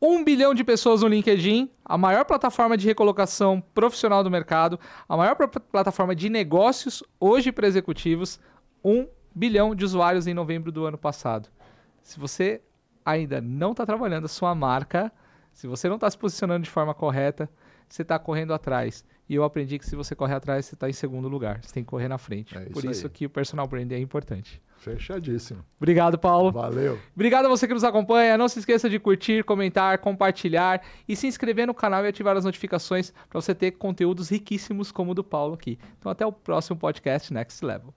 1 bilhão de pessoas no LinkedIn, a maior plataforma de recolocação profissional do mercado, a maior plataforma de negócios hoje para executivos, 1 bilhão de usuários em novembro do ano passado. Se você ainda não está trabalhando a sua marca, se você não está se posicionando de forma correta, você está correndo atrás. E eu aprendi que se você correr atrás, você está em segundo lugar. Você tem que correr na frente. Por isso que o personal branding é importante. Fechadíssimo. Obrigado, Paulo. Valeu. Obrigado a você que nos acompanha. Não se esqueça de curtir, comentar, compartilhar e se inscrever no canal e ativar as notificações para você ter conteúdos riquíssimos como o do Paulo aqui. Então até o próximo podcast Next Level.